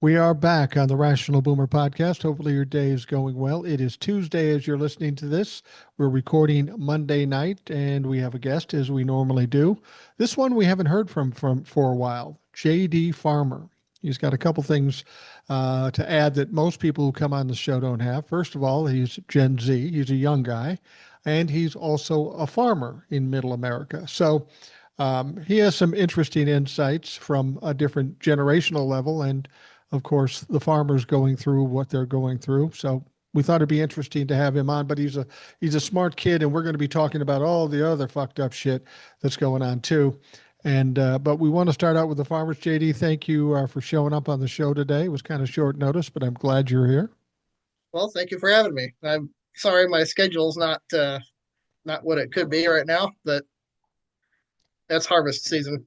We are back on the Rational Boomer podcast. Hopefully, your day is going well. It is Tuesday as you're listening to this. We're recording Monday night, and we have a guest as we normally do. This one we haven't heard from for a while. J.D. Farmer. He's got a couple things to add that most people who come on the show don't have. First of all, he's Gen Z. He's a young guy, and he's also a farmer in Middle America. So he has some interesting insights from a different generational level, and of course, the farmers going through what they're going through. So we thought it'd be interesting to have him on. But he's a smart kid, and we're going to be talking about all the other fucked up shit that's going on too. And but we want to start out with the farmers. JD, thank you for showing up on the show today. It was kind of short notice, but I'm glad you're here. Well, thank you for having me. I'm sorry my schedule's not what it could be right now, but that's harvest season.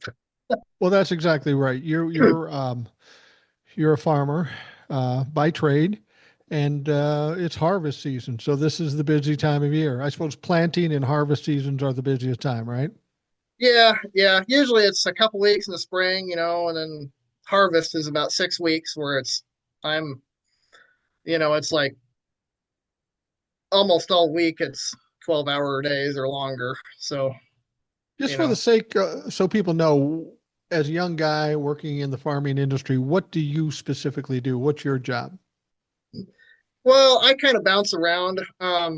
Well, that's exactly right. You're a farmer by trade, and it's harvest season. So this is the busy time of year. I suppose planting and harvest seasons are the busiest time, right? Yeah. Usually it's a couple weeks in the spring, and then harvest is about 6 weeks where I'm, it's like almost all week. It's 12-hour days or longer. So, Just you for the know, sake, so people know, as a young guy working in the farming industry, what do you specifically do? What's your job? well, I kind of bounce around. I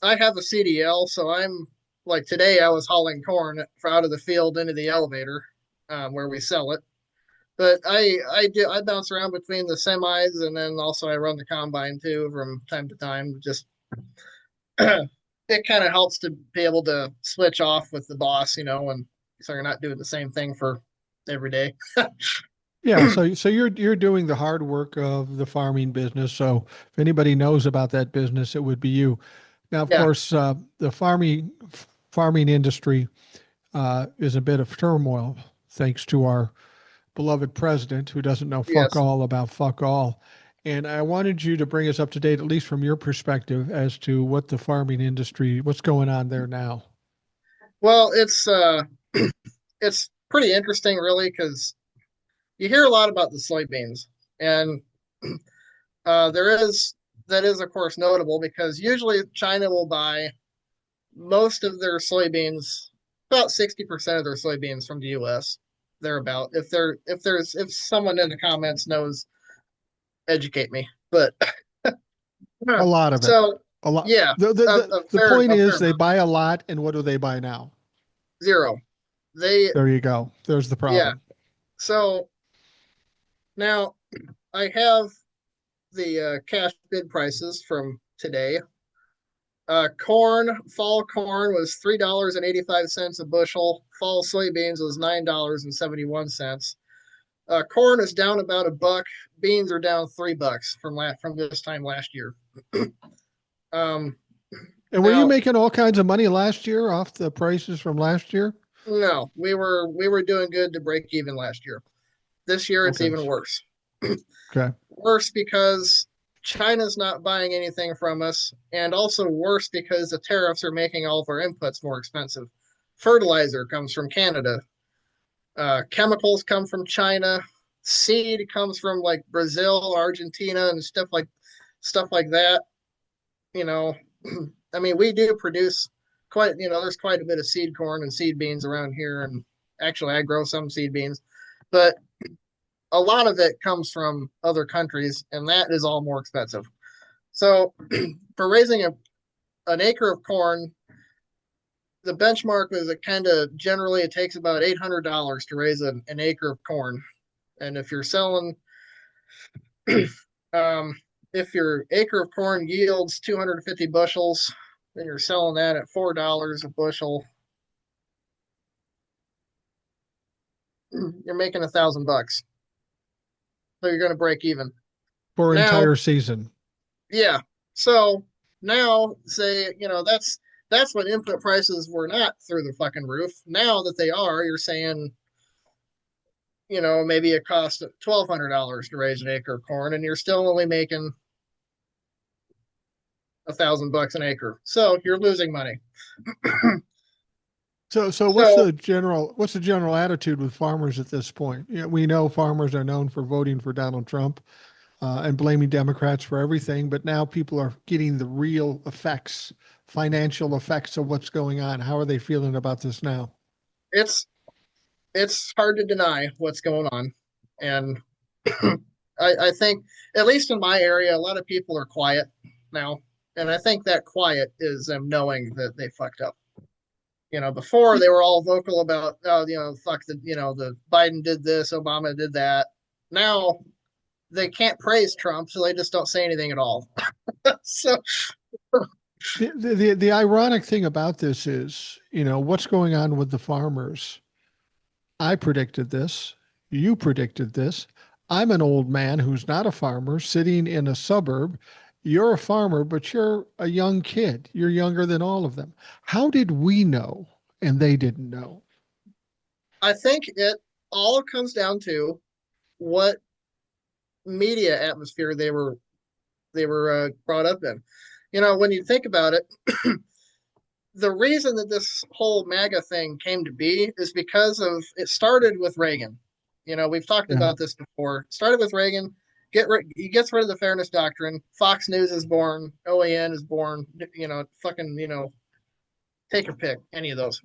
have a CDL, so I'm like today I was hauling corn out of the field into the elevator where we sell it. But I bounce around between the semis and then also I run the combine too from time to time. Just it kind of helps to be able to switch off with the boss, and so you're not doing the same thing for every day. Yeah, so you're doing the hard work of the farming business. So if anybody knows about that business, it would be you. Now, of Yeah. course, the farming industry is a bit of turmoil thanks to our beloved president who doesn't know fuck Yes. all about fuck all. And I wanted you to bring us up to date, at least from your perspective, as to what the farming industry, what's going on there now. Well, it's pretty interesting, really, because you hear a lot about the soybeans, and there is that is of course notable because usually China will buy most of their soybeans, about 60% of their soybeans from the US. They're about if someone in the comments knows, educate me. But A lot of it. so A lot. yeah, The point a is fair they amount. buy a lot, and what do they buy now? Zero. They There you go. There's the Yeah. problem. So now I have the cash bid prices from today. Fall corn was $3.85 a bushel. Fall soybeans was $9.71. Corn is down about a buck. Beans are down $3 from this time last year. Um, And were you Now, making all kinds of money last year off the prices from last year? no, we were doing good to break even last year. This year it's Okay. even worse. Okay. Worse because China's not buying anything from us, and also worse because the tariffs are making all of our inputs more expensive. Fertilizer comes from Canada. Chemicals come from China. Seed comes from like Brazil, Argentina, and stuff like that. You know, I mean, we do produce quite. There's quite a bit of seed corn and seed beans around here, and actually, I grow some seed beans, but a lot of it comes from other countries, and that is all more expensive. So, for raising an acre of corn, the benchmark is it kind of generally it takes about $800 to raise an acre of corn. And if you're selling, um, if your acre of corn yields 250 bushels, then you're selling that at $4 a bushel. You're making $1,000 so you're going to break even. For an Now, entire season. yeah. So now, say that's when input prices were not through the fucking roof. Now that they are, you're saying maybe it costs $1,200 to raise an acre of corn, and you're still only making $1,000 an acre. So you're losing money. So So what's the general attitude with farmers at this point? You know, we know farmers are known for voting for Donald Trump and blaming Democrats for everything, but now people are getting the real effects, financial effects of what's going on. How are they feeling about this now? it's it's hard to deny what's going on, and I think at least in my area, a lot of people are quiet now, and I think that quiet is them knowing that they fucked up. Before they were all vocal about, oh, fuck the Biden did this, Obama did that. Now they can't praise Trump, so they just don't say anything at all. So The ironic thing about this is, you know, what's going on with the farmers. I predicted this. You predicted this. I'm an old man who's not a farmer sitting in a suburb. You're a farmer, but you're a young kid. You're younger than all of them. How did we know and they didn't know? I think it all comes down to what media atmosphere they were brought up in. When you think about it, the reason that this whole MAGA thing came to be is because of it started with Reagan. We've talked Yeah. about this before. It started with Reagan. He gets rid of the fairness doctrine. Fox News is born. OAN is born. Fucking take your pick. Any of those.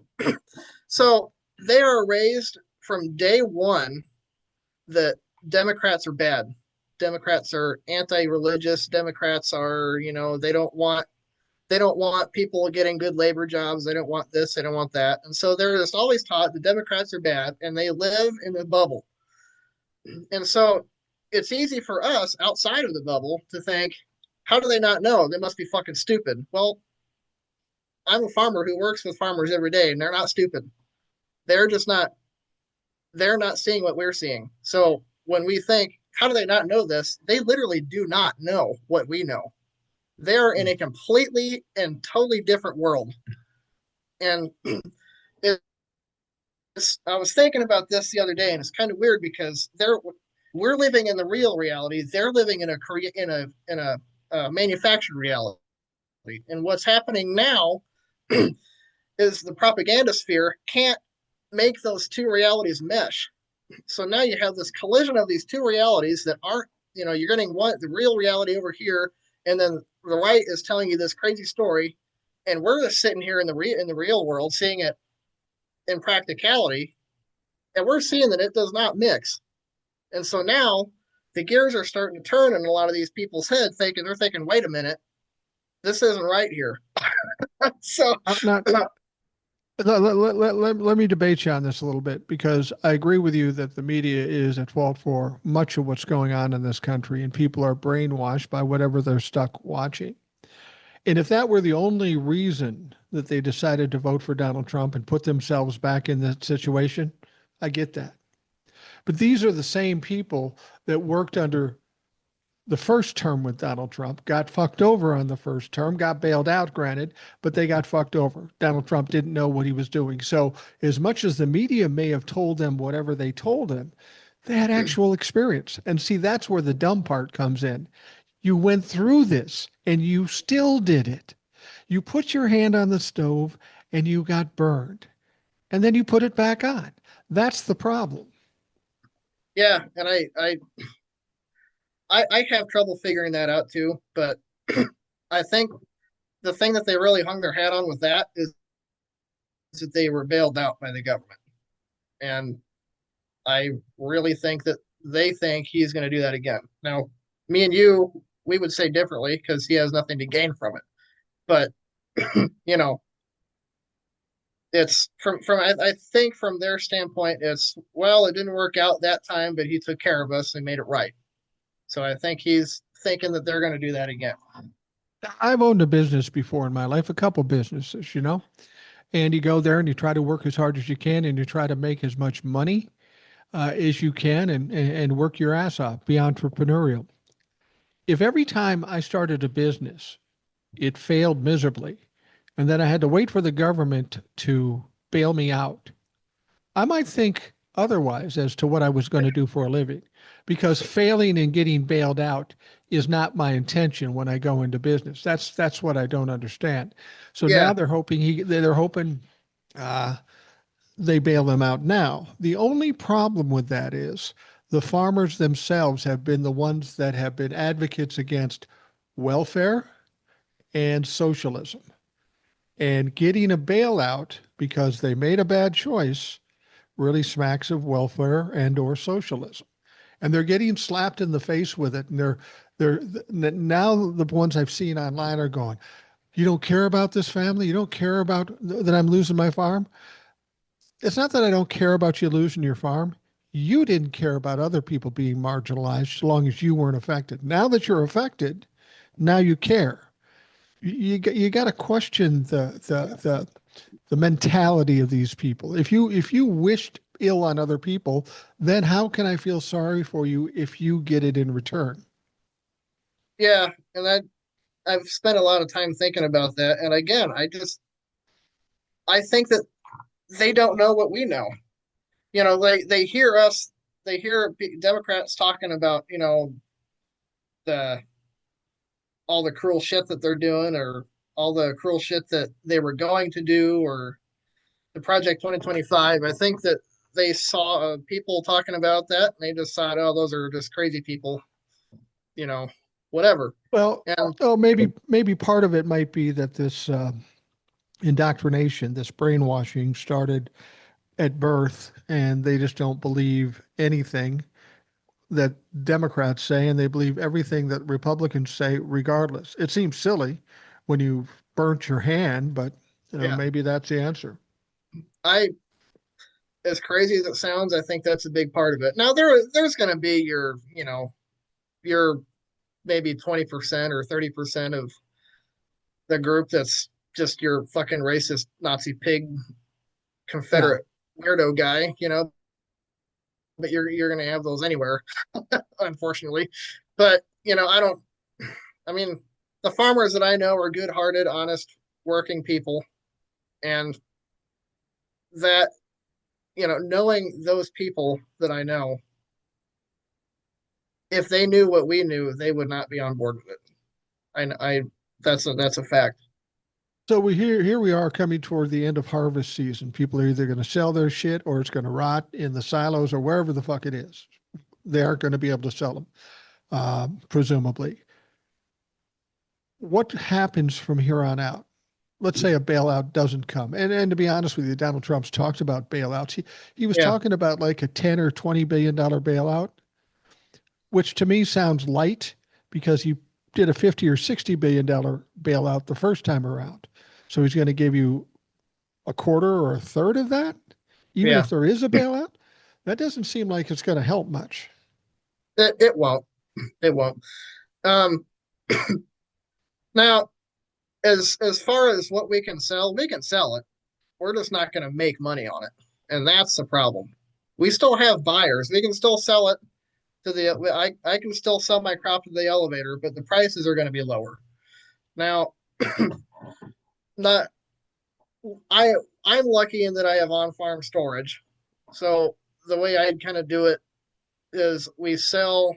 So they are raised from day one that Democrats are bad. Democrats are anti-religious. Democrats are, they don't want people getting good labor jobs. They don't want this. They don't want that. And so they're just always taught the Democrats are bad and they live in a bubble. And so it's easy for us outside of the bubble to think, how do they not know? They must be fucking stupid. Well, I'm a farmer who works with farmers every day and they're not stupid. They're just not, they're not seeing what we're seeing. So when we think, how do they not know this? They literally do not know what we know. They're in a completely and totally different world. And I was thinking about this the other day, and it's kind of weird because we're living in the real reality. They're living in a manufactured reality. And what's happening now is the propaganda sphere can't make those two realities mesh. So now you have this collision of these two realities that aren't, you're getting the real reality over here, and then the right is telling you this crazy story, and we're just sitting here in the real world, seeing it in practicality, and we're seeing that it does not mix. And so now the gears are starting to turn in a lot of these people's head, they're thinking, wait a minute, this isn't right here. So Not let me debate you on this a little bit because I agree with you that the media is at fault for much of what's going on in this country, and people are brainwashed by whatever they're stuck watching. And if that were the only reason that they decided to vote for Donald Trump and put themselves back in that situation, I get that. But these are the same people that worked under the first term with Donald Trump, got fucked over on the first term, got bailed out, granted, but they got fucked over. Donald Trump didn't know what he was doing. So, as much as the media may have told them whatever they told them, they had actual experience. And see, that's where the dumb part comes in. You went through this and you still did it. You put your hand on the stove and you got burned, and then you put it back on. That's the problem. yeah, and I have trouble figuring that out too. But I think the thing that they really hung their hat on with that is that they were bailed out by the government, and I really think that they think he's going to do that again. Now, me and you, we would say differently because he has nothing to gain from it. But you know, it's from I think from their standpoint, it's well, it didn't work out that time, but he took care of us and made it right. So I think he's thinking that they're going to do that again. I've owned a business before in my life, a couple businesses, you know, and you go there and you try to work as hard as you can and you try to make as much money as you can and work your ass off, be entrepreneurial. If every time I started a business, it failed miserably, and then I had to wait for the government to bail me out, I might think otherwise as to what I was going to do for a living, because failing and getting bailed out is not my intention when I go into business. That's what I don't understand. So now Yeah, they're hoping. they bail them out now. The only problem with that is the farmers themselves have been the ones that have been advocates against welfare and socialism. And getting a bailout because they made a bad choice really smacks of welfare and or socialism. And they're getting slapped in the face with it. And they're now the ones I've seen online are going, you don't care about this family? You don't care about that I'm losing my farm? It's not that I don't care about you losing your farm. You didn't care about other people being marginalized as long as you weren't affected. Now that you're affected, now you care. You got to question the mentality of these people. If you wished ill on other people, then how can I feel sorry for you if you get it in return? Yeah, and I've spent a lot of time thinking about that. And again, I think that they don't know what we know. They hear us, they hear Democrats talking about the all the cruel shit that they're doing, or all the cruel shit that they were going to do, or the Project 2025. I think that they saw people talking about that, and they just thought, oh, those are just crazy people, you know, whatever. Well, And oh, maybe part of it might be that this indoctrination, this brainwashing, started at birth, and they just don't believe anything that Democrats say, and they believe everything that Republicans say, regardless. It seems silly when you've burnt your hand, but yeah, maybe that's the answer. I as crazy as it sounds, I think that's a big part of it. Now there's going to be your maybe 20% or 30% of the group that's just your fucking racist Nazi pig Yeah. Confederate weirdo guy, but you're going to have those anywhere, unfortunately. But I don't. I mean, the farmers that I know are good-hearted, honest, working people, and that knowing those people that I know, if they knew what we knew, they would not be on board with it. I that's a fact. So here we are coming toward the end of harvest season. People are either going to sell their shit or it's going to rot in the silos or wherever the fuck it is. They aren't going to be able to sell them, presumably. What happens from here on out? Let's say a bailout doesn't come. And to be honest with you, Donald Trump's talked about bailouts. He was Yeah, talking about like a 10 or $20 billion bailout, which to me sounds light because he did a 50 or $60 billion bailout the first time around. So he's going to give you a quarter or a third of that, even yeah. if there is a bailout. That doesn't seem like it's going to help much. It won't. It won't. Um, Now, as far as what we can sell it. We're just not going to make money on it, and that's the problem. We still have buyers. We can still sell it to the. I can still sell my crop to the elevator, but the prices are going to be lower. Now, not I. I'm lucky in that I have on farm storage, so the way I kind of do it is we sell,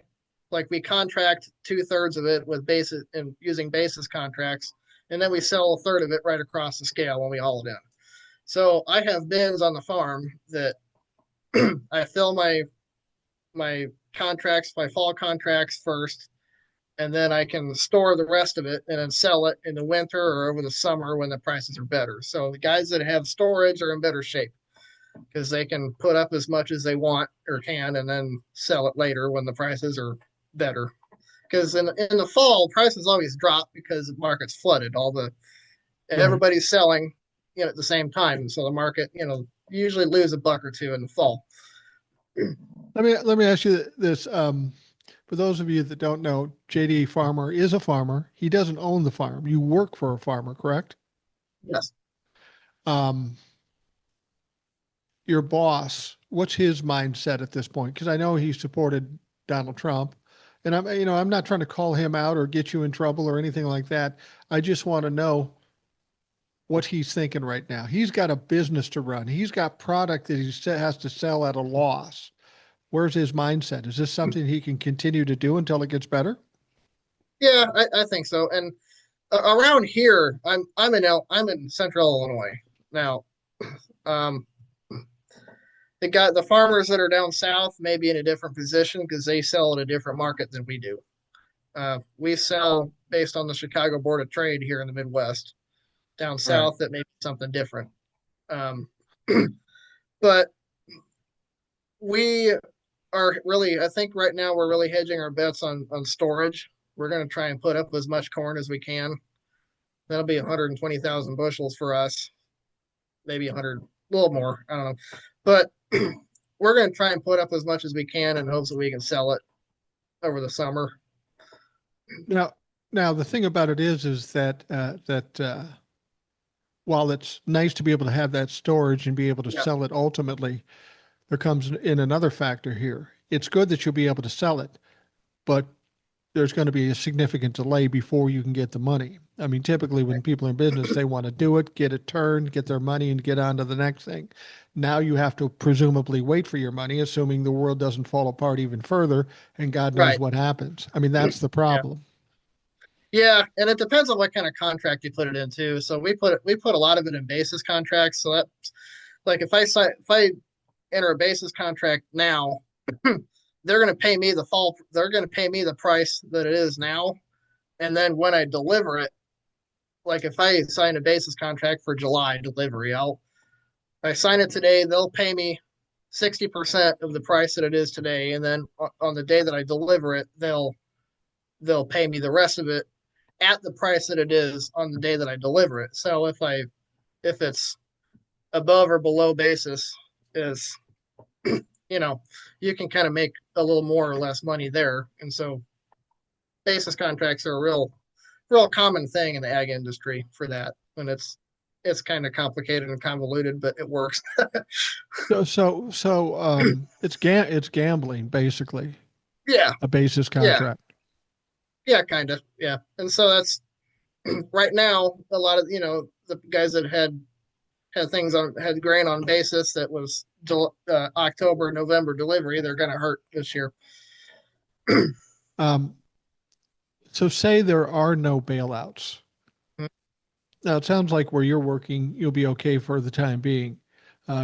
like we contract 2/3 of it with basis and using basis contracts, and then we sell a third of it right across the scale when we haul it in. So I have bins on the farm that I fill my contracts, my fall contracts first, and then I can store the rest of it and then sell it in the winter or over the summer when the prices are better. So the guys that have storage are in better shape because they can put up as much as they want or can and then sell it later when the prices are better. Because in the fall, prices always drop because the market's flooded. All the Right. everybody's selling, at the same time, so the market, you usually lose a buck or two in the fall. Let me ask you this. For those of you that don't know, JD Farmer is a farmer. He doesn't own the farm. You work for a farmer, correct? Yes. Um, your boss, what's his mindset at this point? Because I know he supported Donald Trump, and I'm not trying to call him out or get you in trouble or anything like that. I just want to know what he's thinking right now. He's got a business to run. He's got product that he has to sell at a loss. Where's his mindset? Is this something he can continue to do until it gets better? Yeah, I think so. And around here, I'm in Central Illinois now. Um, the farmers that are down south may be in a different position because they sell at a different market than we do. We sell based on the Chicago Board of Trade here in the Midwest. Down Right. south, that may be something different. Um, but we are really, I think right now we're really hedging our bets on storage. We're going to try and put up as much corn as we can. That'll be 120,000 bushels for us, maybe 100, a little more. I don't know. But we're going to try and put up as much as we can in hopes that we can sell it over the summer. Now, now the thing about it is that while it's nice to be able to have that storage and be able to Yeah, sell it ultimately, there comes in another factor here. It's good that you'll be able to sell it, but there's going to be a significant delay before you can get the money. I mean, typically when people are in business, they want to do it, get it turned, get their money, and get on to the next thing. Now you have to presumably wait for your money, assuming the world doesn't fall apart even further, and God knows right. what happens. I mean, that's the Yeah. problem. Yeah, and it depends on what kind of contract you put it into. So we put a lot of it in basis contracts. So that like if I enter a basis contract now, they're going to pay me the fall. They're going to pay me the price that it is now, and then when I deliver it, like if I sign a basis contract for July delivery, I sign it today. They'll pay me 60% of the price that it is today, and then on the day that I deliver it, they'll pay me the rest of it at the price that it is on the day that I deliver it. So if it's above or below basis, is you know you can kind of make a little more or less money there, and so basis contracts are a real common thing in the ag industry for that. And it's kind of complicated and convoluted, but it works. It's gambling basically, Yeah, a basis yeah, contract. yeah, kind of, yeah. And so that's right now a lot of the guys that had grain on basis that was October November delivery, they're going to hurt this year. Um, so say there are no bailouts. Now it sounds like where you're working, you'll be okay for the time being,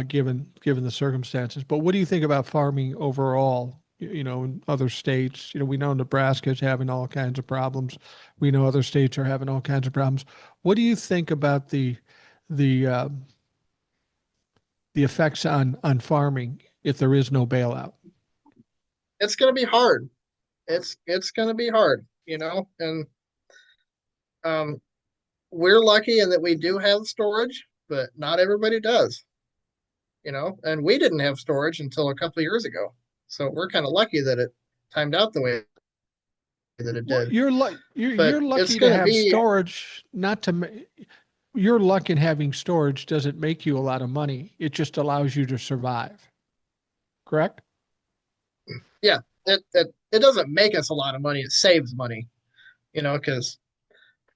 given the circumstances. But what do you think about farming overall? You know, in other states, we know Nebraska is having all kinds of problems. We know other states are having all kinds of problems. What do you think about the the effects on farming if there is no bailout? It's going to be hard. It's going to be hard, and um, we're lucky in that we do have storage, but not everybody does, and we didn't have storage until a couple of years ago. So we're kind of lucky that it timed out the way that it Well, did. you're But it's lucky to going to have be, storage, not to your luck in having storage doesn't make you a lot of money. It just allows you to survive. Correct? yeah, it doesn't make us a lot of money. It saves money, because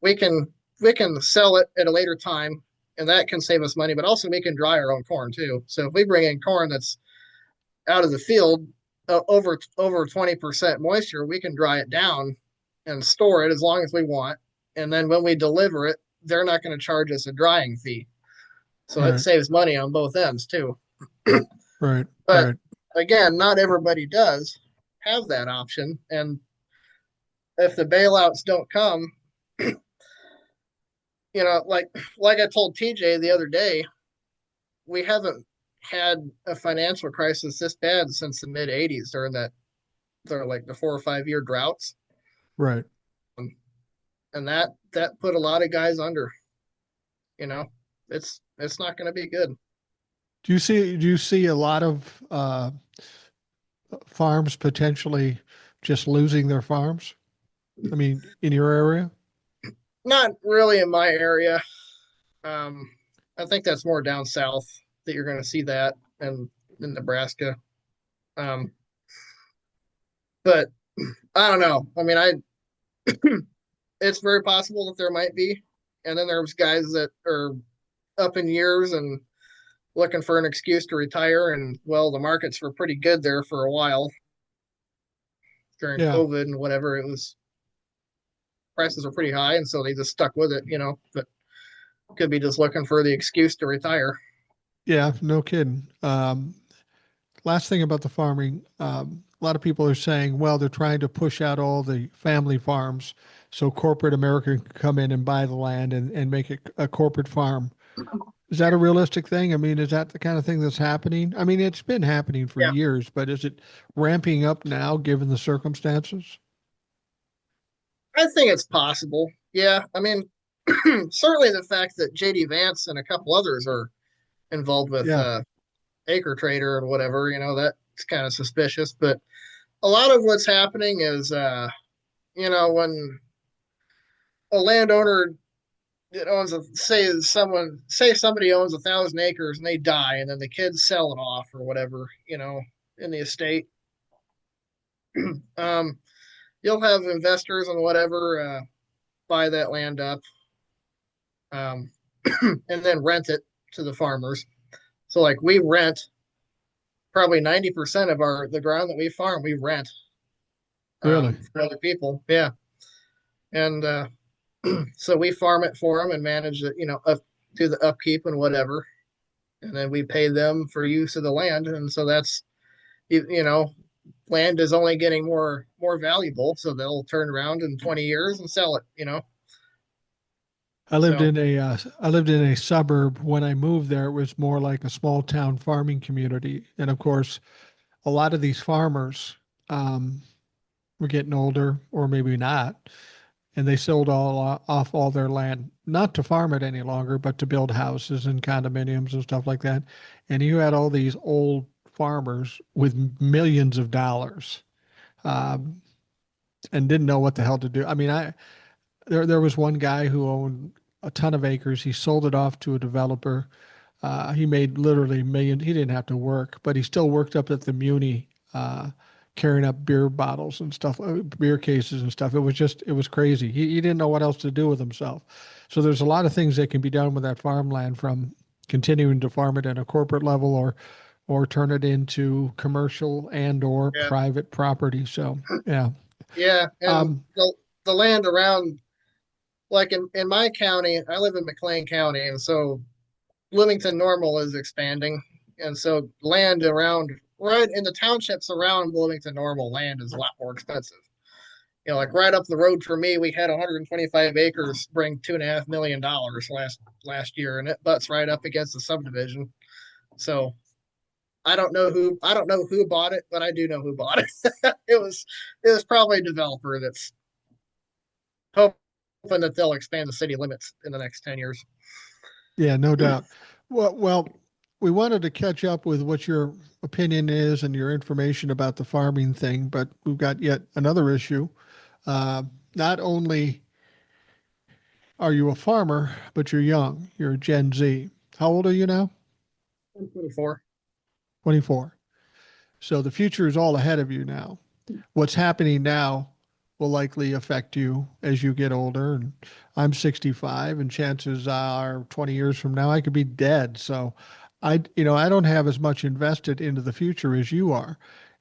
we can we can sell it at a later time, and that can save us money. But also we can dry our own corn too. So if we bring in corn that's out of the field over 20% moisture, we can dry it down and store it as long as we want. And then when we deliver it, they're not going to charge us a drying fee. So it Right, saves money on both ends too. right, But right. again, not everybody does have that option. And if the bailouts don't come, like I told TJ the other day, we haven't had a financial crisis this bad since the mid '80s during that they're like the 4 or 5 year droughts, Right. and that put a lot of guys under. You know, it's not going to be good. Do you see a lot of farms potentially just losing their farms? I mean, in your area? Not really in my area. Um, I think that's more down south that you're going to see that, and in Nebraska. Um, but I don't know. I mean, it's very possible that there might be, and then there's guys that are up in years and looking for an excuse to retire. And well, the markets were pretty good there for a while during Yeah. COVID and whatever. It was prices were pretty high, and so they just stuck with it. But could be just looking for the excuse to retire. Yeah, no kidding. last thing about the farming, a lot of people are saying, well, they're trying to push out all the family farms so corporate America can come in and buy the land and make it a corporate farm. Is that a realistic thing? I mean, is that the kind of thing that's happening? I mean, it's been happening for Yeah, years, but is it ramping up now given the circumstances? I think it's possible. Yeah, I mean, certainly the fact that JD Vance and a couple others are involved with Yeah, Acre Trader and whatever, that's kind of suspicious. But a lot of what's happening is, when a landowner that owns a say somebody owns 1,000 acres and they die, and then the kids sell it off or whatever, in the estate. um, you'll have investors and whatever buy that land up, um, and then rent it to the farmers. So like we rent probably 90% of our the ground that we farm, we rent really. for other people. Yeah, and so we farm it for them and manage it, do the upkeep and whatever, and then we pay them for use of the land, and so that's you know land is only getting more valuable, so they'll turn around in 20 years and sell it. So I lived in a suburb. When I moved there, it was more like a small town farming community. And of course, a lot of these farmers um, were getting older, or maybe not, and they sold off all their land, not to farm it any longer, but to build houses and condominiums and stuff like that. And you had all these old farmers with millions of dollars, um, and didn't know what the hell to do. I mean, there was one guy who owned a ton of acres. He sold it off to a developer. He made literally millions. He didn't have to work, but he still worked up at the Muni, carrying up beer bottles and stuff, beer cases and stuff. It was crazy. He didn't know what else to do with himself. So there's a lot of things that can be done with that farmland, from continuing to farm it at a corporate level, or turn it into commercial and or yeah, private property. So yeah. yeah, and Um, the land around, like in my county, I live in McLean County, and so Bloomington Normal is expanding, and so land around right in the townships around Bloomington Normal, land is a lot more expensive. Like right up the road from me, we had 125 acres bring $2.5 million last year, and it butts right up against the subdivision. So I don't know who bought it, but I do know who bought it. It was probably a developer that's hoping that they'll expand the city limits in the next 10 years. Yeah, no doubt. Well, we wanted to catch up with what your opinion is and your information about the farming thing, but we've got yet another issue. Uh, Not only are you a farmer, but you're young. You're Gen Z. How old are you now? 24. 24. So the future is all ahead of you now. What's happening now will likely affect you as you get older. And I'm 65, and chances are 20 years from now I could be dead. So I don't have as much invested into the future as you are.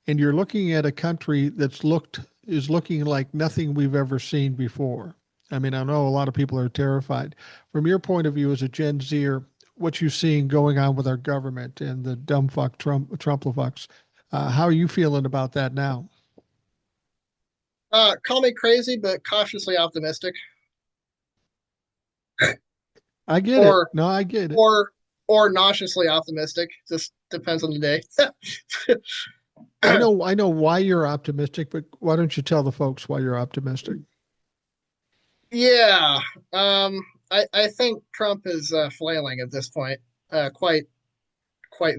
And you're looking at a country is looking like nothing we've ever seen before. I mean, I know a lot of people are terrified. From your point of view as a Gen Zer, what you're seeing going on with our government and the dumb fuck Trumplifucks, how are you feeling about that now? Call me crazy, but cautiously optimistic, I get it. or No, I get it. or or nauseously optimistic. Just depends on the day. I know why you're optimistic, but why don't you tell the folks why you're optimistic? Yeah, um, I think Trump is flailing at this point, quite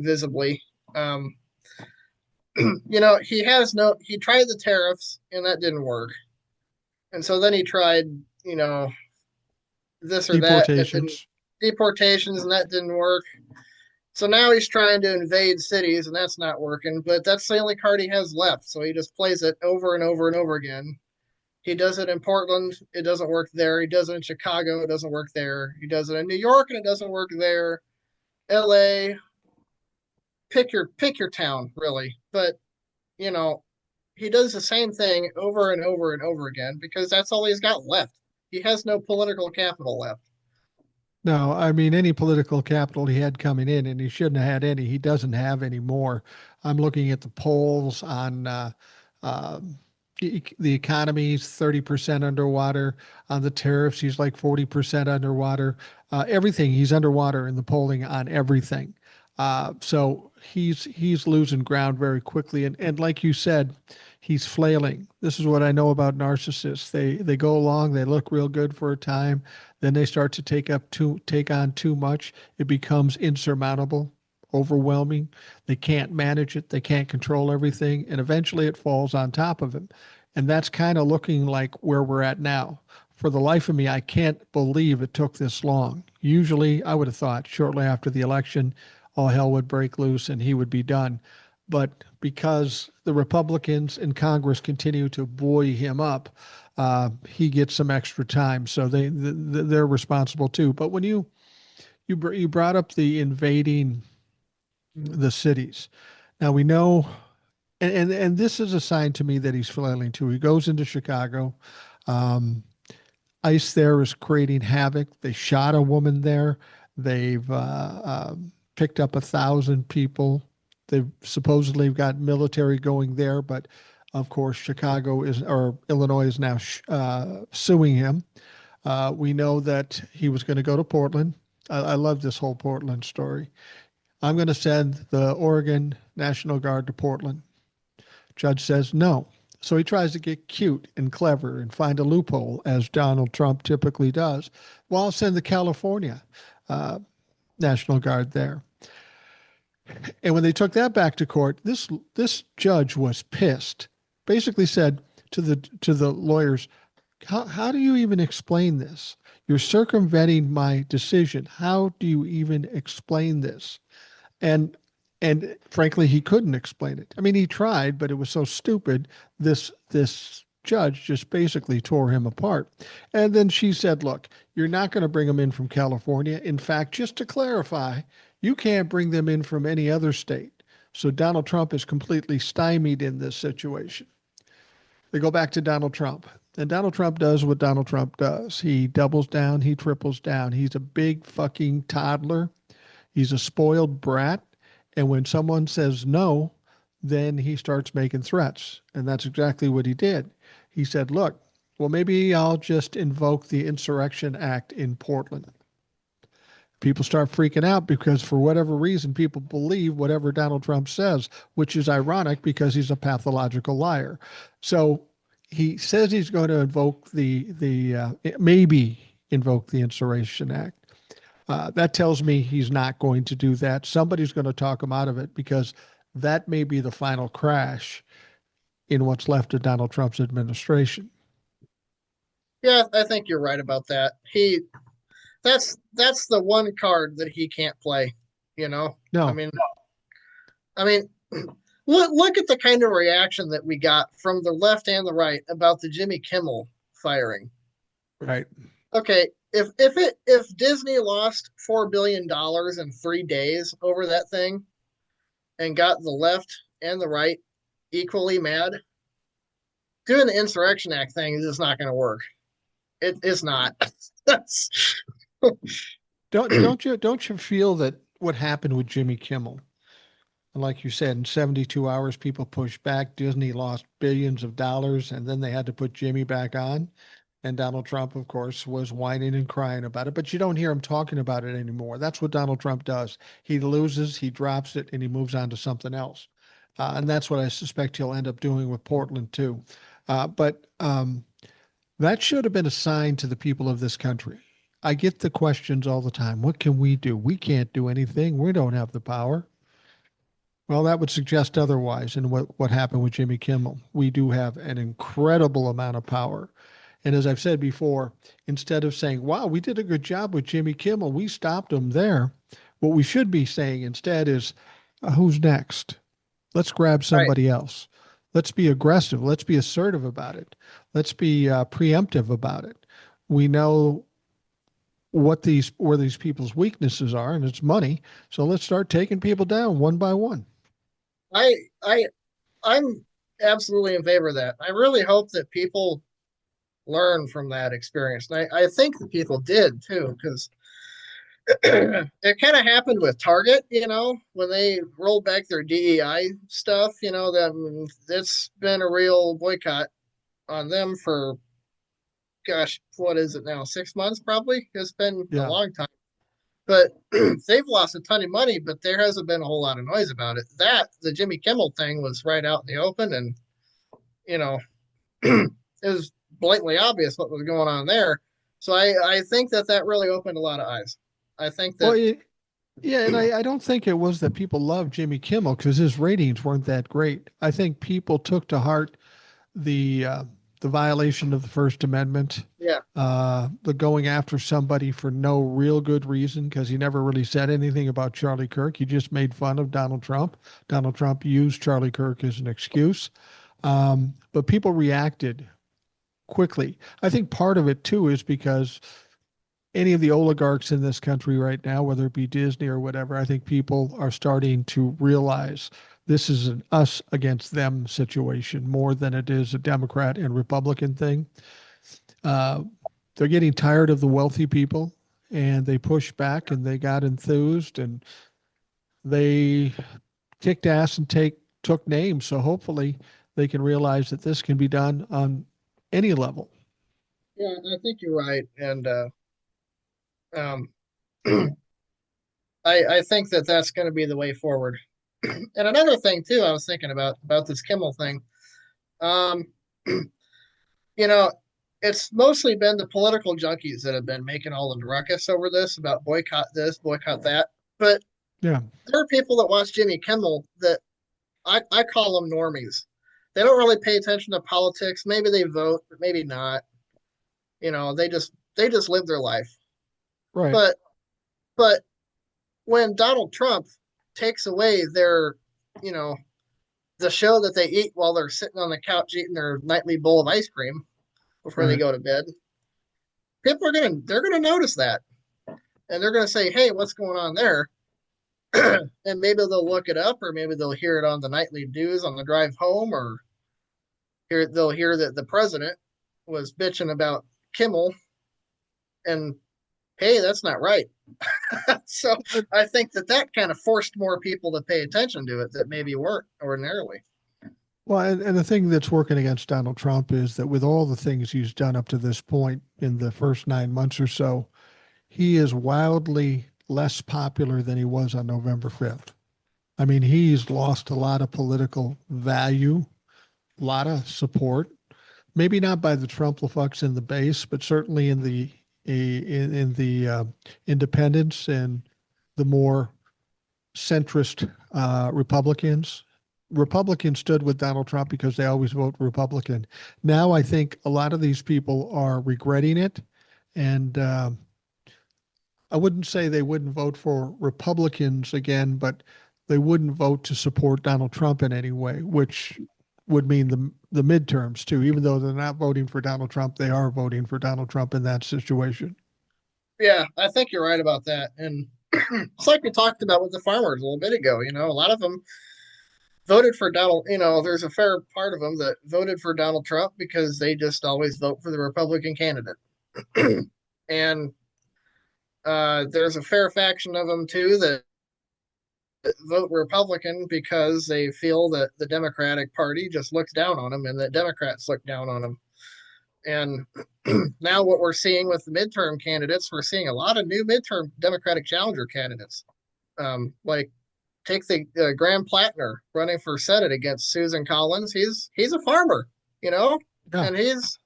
visibly. Um, he tried the tariffs and that didn't work, and so then he tried, you know, this or that, it didn't Deportations. deportations and that didn't work. So now he's trying to invade cities and that's not working, but that's the only card he has left. So he just plays it over and over and over again. He does it in Portland, it doesn't work there. He does it in Chicago, it doesn't work there. He does it in New York and it doesn't work there. LA, pick your town, really. But, you know, he does the same thing over and over and over again because that's all he's got left. He has no political capital left. No, I mean any political capital he had coming in, and he shouldn't have had any. He doesn't have any more. I'm looking at the polls on uh, the economy's 30% underwater. On the tariffs, he's like 40% underwater. Everything, he's underwater in the polling on everything. So he's losing ground very quickly. And like you said, he's flailing. This is what I know about narcissists. They go along, they look real good for a time, then they start to take on too much. It becomes insurmountable, overwhelming. They can't manage it, they can't control everything, and eventually it falls on top of him. And that's kind of looking like where we're at now. For the life of me, I can't believe it took this long. Usually, I would have thought shortly after the election, all hell would break loose and he would be done. But because the Republicans in Congress continue to buoy him up, he gets some extra time. So they're responsible too. But when you brought up the invading the cities, now we know, and this is a sign to me that he's flailing too. He goes into Chicago. Um, ICE there is creating havoc. They shot a woman there. They've picked up 1,000 people. They've supposedly got military going there, but of course, Chicago is or Illinois is now suing him. We know that he was going to go to Portland. I love this whole Portland story. I'm going to send the Oregon National Guard to Portland. Judge says no. So he tries to get cute and clever and find a loophole, as Donald Trump typically does. Well, I'll send the California uh, National Guard there. And when they took that back to court, this judge was pissed. Basically said to the lawyers, how do you even explain this? You're circumventing my decision. How do you even explain this? And and frankly, he couldn't explain it. I mean, he tried, but it was so stupid. This judge just basically tore him apart. And then she said, "Look, you're not going to bring them in from California. In fact, just to clarify, you can't bring them in from any other state." So Donald Trump is completely stymied in this situation. They go back to Donald Trump. And Donald Trump does what Donald Trump does. He doubles down, he triples down. He's a big fucking toddler. He's a spoiled brat. And when someone says no, then he starts making threats. And that's exactly what he did. He said, look, well, maybe I'll just invoke the Insurrection Act in Portland. People start freaking out because, for whatever reason, people believe whatever Donald Trump says, which is ironic because he's a pathological liar. So he says he's going to invoke the maybe invoke the Insurrection Act. That tells me he's not going to do that. Somebody's going to talk him out of it because that may be the final crash in what's left of Donald Trump's administration. Yeah, I think you're right about that. That's the one card that he can't play, you know. I No, mean, I mean, look at the kind of reaction that we got from the left and the right about the Jimmy Kimmel firing. right. Okay, if Disney lost $4 billion in 3 days over that thing and got the left and the right equally mad, doing the Insurrection Act thing is just not going to work. It's not. Don't you feel that what happened with Jimmy Kimmel, like you said, in 72 hours, people pushed back. Disney lost billions of dollars, and then they had to put Jimmy back on. And Donald Trump, of course, was whining and crying about it, but you don't hear him talking about it anymore. That's what Donald Trump does. He loses, he drops it, and he moves on to something else. And that's what I suspect he'll end up doing with Portland, too. But that should have been a sign to the people of this country. I get the questions all the time. What can we do? We can't do anything. We don't have the power. Well, that would suggest otherwise in what happened with Jimmy Kimmel. We do have an incredible amount of power. And as I've said before, instead of saying, wow, we did a good job with Jimmy Kimmel, we stopped him there, what we should be saying instead is, who's next? Let's grab Right. somebody else. Let's be aggressive. Let's be assertive about it. Let's be preemptive about it. We know where these people's weaknesses are, and it's money. So let's start taking people down one by one. I I I'm absolutely in favor of that. I really hope that people learn from that experience. And I think that people did too, because It kind of happened with Target, when they rolled back their DEI stuff. That it's been a real boycott on them for, gosh, what is it now? 6 months, probably. It's been a Yeah. long time, but they've lost a ton of money. But there hasn't been a whole lot of noise about it. That the Jimmy Kimmel thing was right out in the open, and you know, it was blatantly obvious what was going on there. So I think that really opened a lot of eyes. I think Well, that yeah, and I don't think it was that people loved Jimmy Kimmel because his ratings weren't that great. I think people took to heart the uh, the violation of the First Amendment, yeah, the going after somebody for no real good reason because he never really said anything about Charlie Kirk. He just made fun of Donald Trump. Donald Trump used Charlie Kirk as an excuse, but people reacted quickly. I think part of it too is because any of the oligarchs in this country right now, whether it be Disney or whatever, I think people are starting to realize this is an us against them situation more than it is a Democrat and Republican thing. Uh, they're getting tired of the wealthy people and they pushed back and they got enthused and they kicked ass and took names. So hopefully they can realize that this can be done on any level. yeah, I think you're right, and um, I think that that's going to be the way forward. And another thing too, I was thinking about this Kimmel thing. Um, you know, it's mostly been the political junkies that have been making all the ruckus over this, about boycott this, boycott that. But Yeah, there are people that watch Jimmy Kimmel that I call them normies. They don't really pay attention to politics. Maybe they vote, but maybe not. They just live their life. right, But but when Donald Trump takes away their, you know, the show that they eat while they're sitting on the couch eating their nightly bowl of ice cream before they right. go to bed, they're gonna notice that, and they're gonna say, "Hey, what's going on there?" And maybe they'll look it up, or maybe they'll hear it on the nightly news on the drive home, or they'll hear that the president was bitching about Kimmel, and hey, that's not right. So I think that kind of forced more people to pay attention to it that maybe weren't ordinarily. Well, and the thing that's working against Donald Trump is that with all the things he's done up to this point in the first 9 months or so, he is wildly less popular than he was on November 5th. I mean, he's lost a lot of political value, a lot of support. Maybe not by the Trump-fucks in the base, but certainly in the independents and the more centrist Republicans. Republicans stood with Donald Trump because they always vote Republican. Now I think a lot of these people are regretting it, and I wouldn't say they wouldn't vote for Republicans again, but they wouldn't vote to support Donald Trump in any way, which would mean the midterms too. Even though they're not voting for Donald Trump, they are voting for Donald Trump in that situation. Yeah, I think you're right about that. And it's like we talked about with the farmers a little bit ago. A lot of them voted for Donald. There's a fair part of them that voted for Donald Trump because they just always vote for the Republican candidate. And there's a fair faction of them too that vote Republican because they feel that the Democratic Party just looks down on them and that Democrats look down on them. And now what we're seeing with the midterm candidates, we're seeing a lot of new midterm Democratic challenger candidates. Like take the Graham Plattner running for Senate against Susan Collins. He's a farmer, you know, Yeah, and he's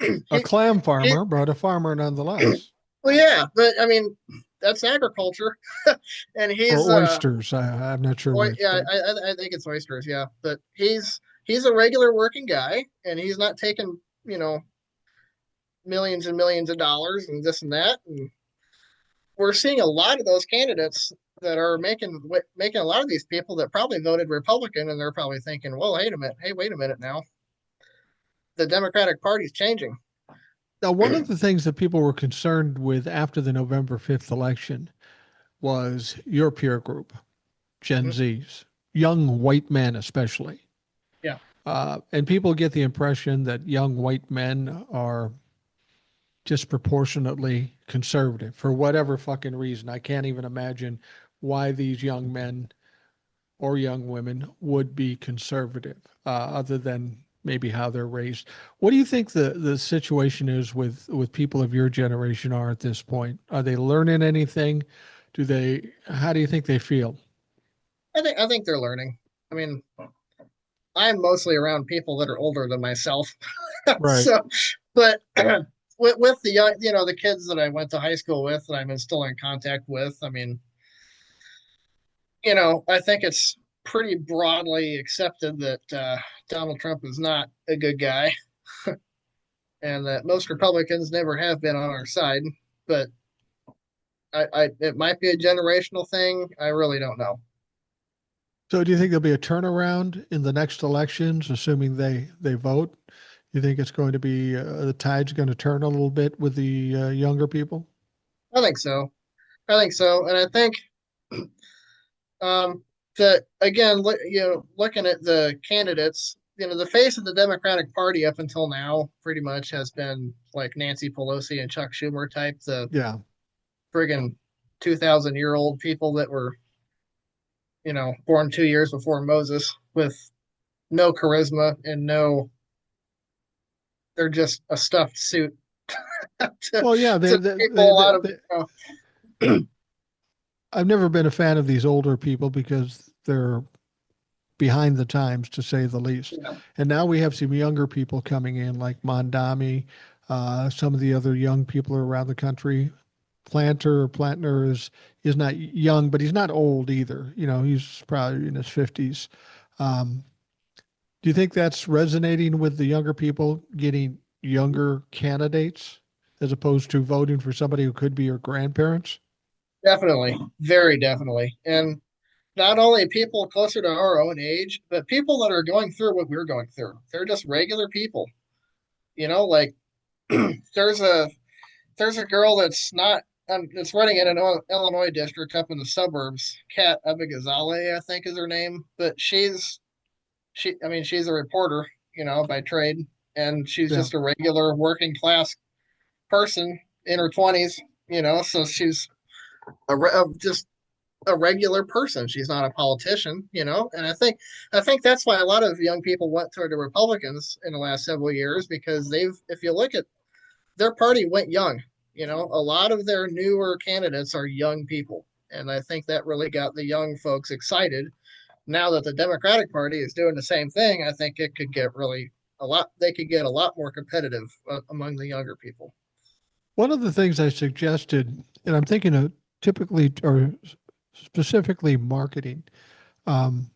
a he, clam he farmer, but a farmer nonetheless. well, yeah, but I mean that's agriculture, and Or he's oysters. I'm not sure which, yeah, but I think it's oysters, yeah, but he's a regular working guy, and he's not taking millions and millions of dollars and this and that, and we're seeing a lot of those candidates that are making a lot of these people that probably voted Republican, and they're probably thinking, well, wait a minute now, the Democratic Party's changing. now one of the things that people were concerned with after the November 5th election was your peer group, Gen Mm-hmm. Zs, young white men especially. Yeah, And people get the impression that young white men are disproportionately conservative for whatever fucking reason. I can't even imagine why these young men or young women would be conservative, other than maybe how they're raised. What do you think the situation is with people of your generation are at this point? Are they learning anything? Do they? How do you think they feel? I think they're learning. I mean, I'm mostly around people that are older than myself. Right. So, but with the young, the kids that I went to high school with, that I'm still in contact with, I mean, I think it's pretty broadly accepted that Donald Trump is not a good guy, and that most Republicans never have been on our side. But it might be a generational thing. I really don't know. So do you think there'll be a turnaround in the next elections, assuming they vote? You think it's going to be the tide's going to turn a little bit with the younger people? I think so. I think so, and I think that again, looking at the candidates, the face of the Democratic Party up until now pretty much has been like Nancy Pelosi and Chuck Schumer type, the Yeah. friggin' 2,000-year-old people that were, born 2 years before Moses with no charisma and no, they're just a stuffed suit to, Well, yeah, to people a lot of, I've never been a fan of these older people because they're behind the times, to say the least. And now we have some younger people coming in, like Mondami, some of the other young people around the country. Plantner is not young, but he's not old either. He's probably in his 50s. Um, do you think that's resonating with the younger people, getting younger candidates as opposed to voting for somebody who could be your grandparents? definitely, very definitely. And not only people closer to our own age, but people that are going through what we're going through. They're just regular people. Like there's a there's a girl that's not that's running in an Illinois district up in the suburbs. Kat Abigazale, I think is her name, but I mean, she's a reporter, by trade, and she's Yeah. just a regular working class person in her 20s. So she's just a regular person. She's not a politician, and I think that's why a lot of young people went toward the Republicans in the last several years, because if you look at their party went young. A lot of their newer candidates are young people, and I think that really got the young folks excited. Now that the Democratic Party is doing the same thing, I think it could get really a lot. They could get a lot more competitive among the younger people. One of the things I suggested, and I'm thinking of typically or specifically marketing, um,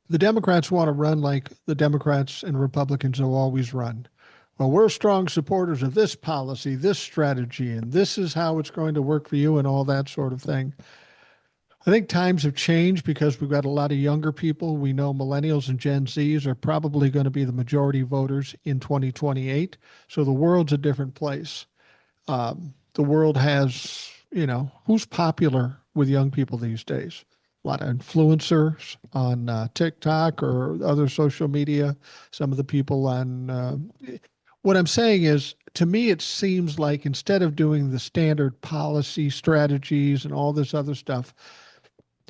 the Democrats want to run like the Democrats and Republicans have always run. Well, we're strong supporters of this policy, this strategy, and this is how it's going to work for you, and all that sort of thing. I think times have changed because we've got a lot of younger people. We know millennials and Gen Zs are probably going to be the majority voters in 2028. So the world's a different place. The world has, who's popular with young people these days? A lot of influencers on TikTok or other social media. Some of the people on. What I'm saying is, to me, it seems like instead of doing the standard policy strategies and all this other stuff,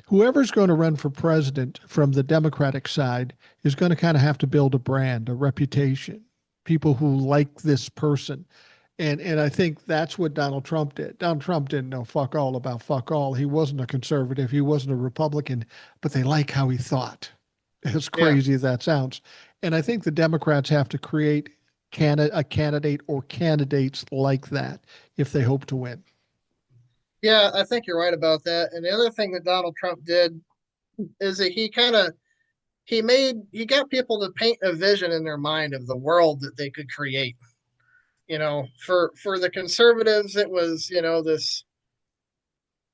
whoever's going to run for president from the Democratic side is going to kind of have to build a brand, a reputation, people who like this person. And I think that's what Donald Trump did. Donald Trump didn't know fuck all about fuck all. He wasn't a conservative. He wasn't a Republican, but they like how he thought. As Yeah, crazy as that sounds. And I think the Democrats have to create a candidate or candidates like that if they hope to win. yeah, I think you're right about that. And the other thing that Donald Trump did is that he got people to paint a vision in their mind of the world that they could create. For the conservatives, it was this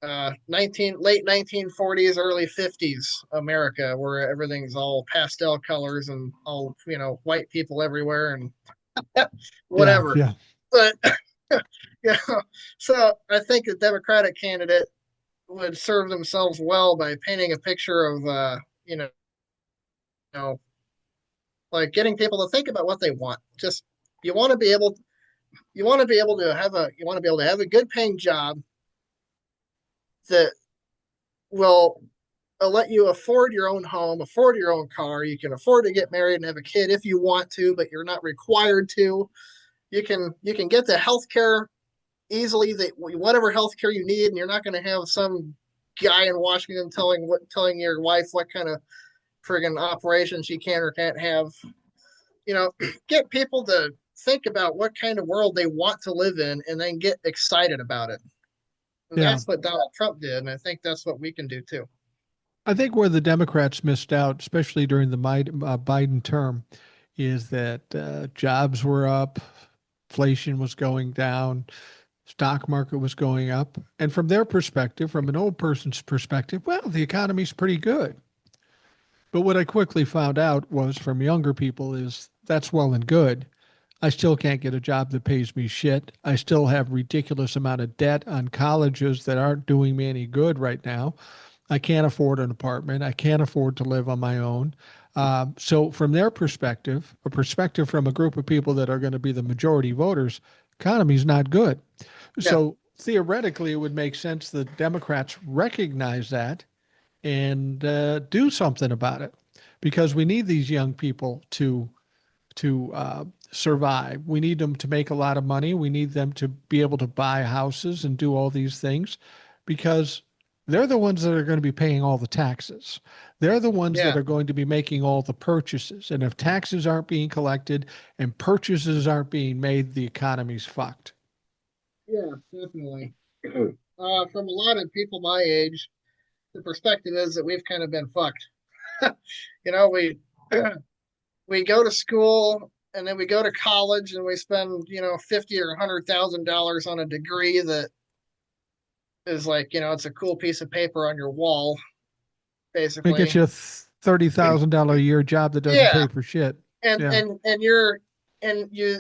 1940s, early 50s America, where everything's all pastel colors and all white people everywhere and Yeah, whatever. yeah. But so I think the Democratic candidate would serve themselves well by painting a picture of know like getting people to think about what they want. Just you want to be able you want to be able to have a good paying job that will let you afford your own home, afford your own car. You can afford to get married and have a kid if you want to, but you're not required to. You can get the health care easily, that whatever health care you need, and you're not going to have some guy in Washington telling your wife what kind of friggin' operation she can or can't have. Get people to think about what kind of world they want to live in and then get excited about it. And Yeah. that's what Donald Trump did. And I think that's what we can do too. I think where the Democrats missed out, especially during the Biden term, is that jobs were up, inflation was going down, stock market was going up. And from their perspective, from an old person's perspective, well, the economy's pretty good. But what I quickly found out was from younger people is that's well and good. I still can't get a job that pays me shit. I still have ridiculous amount of debt on colleges that aren't doing me any good right now. I can't afford an apartment. I can't afford to live on my own. So, from their perspective, a perspective from a group of people that are going to be the majority voters, economy's not good. Yeah, So, theoretically, it would make sense that Democrats recognize that and do something about it because we need these young people to survive. We need them to make a lot of money. We need them to be able to buy houses and do all these things because they're the ones that are going to be paying all the taxes. They're the ones that yeah, are going to be making all the purchases. And if taxes aren't being collected and purchases aren't being made, the economy's fucked. yeah, definitely. From a lot of people my age, the perspective is that we've kind of been fucked. We we go to school and then we go to college and we spend 50 or $100,000 on a degree that is like it's a cool piece of paper on your wall, It gets basically. you a $30,000 a year job that doesn't Yeah, pay for shit. and Yeah.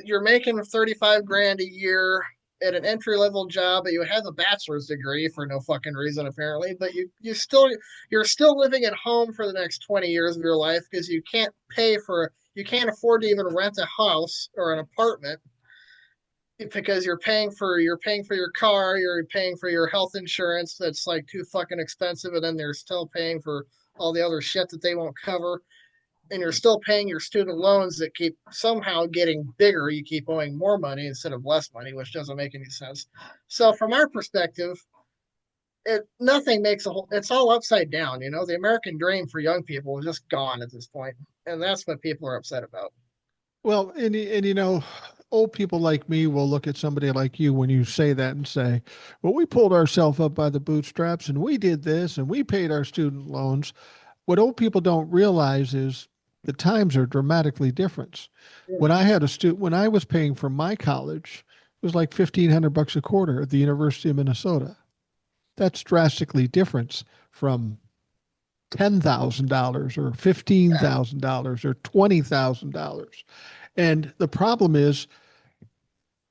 you're making 35 grand a year at an entry level job, but you have a bachelor's degree for no fucking reason apparently. But you're still living at home for the next 20 years of your life because you can't afford to even rent a house or an apartment because you're paying for your car, you're paying for your health insurance that's like too fucking expensive, and then they're still paying for all the other shit that they won't cover, and you're still paying your student loans that keep somehow getting bigger. You keep owing more money instead of less money, which doesn't make any sense. So from our perspective, it nothing makes a whole. It's all upside down. The American dream for young people is just gone at this point, and that's what people are upset about. Well, and old people like me will look at somebody like you when you say that and say, "Well, we pulled ourselves up by the bootstraps and we did this and we paid our student loans." What old people don't realize is the times are dramatically different. Yeah, When I was paying for my college, it was like $1,500 a quarter at the University of Minnesota. That's drastically different from $10,000 or $15,000 or $20,000. And the problem is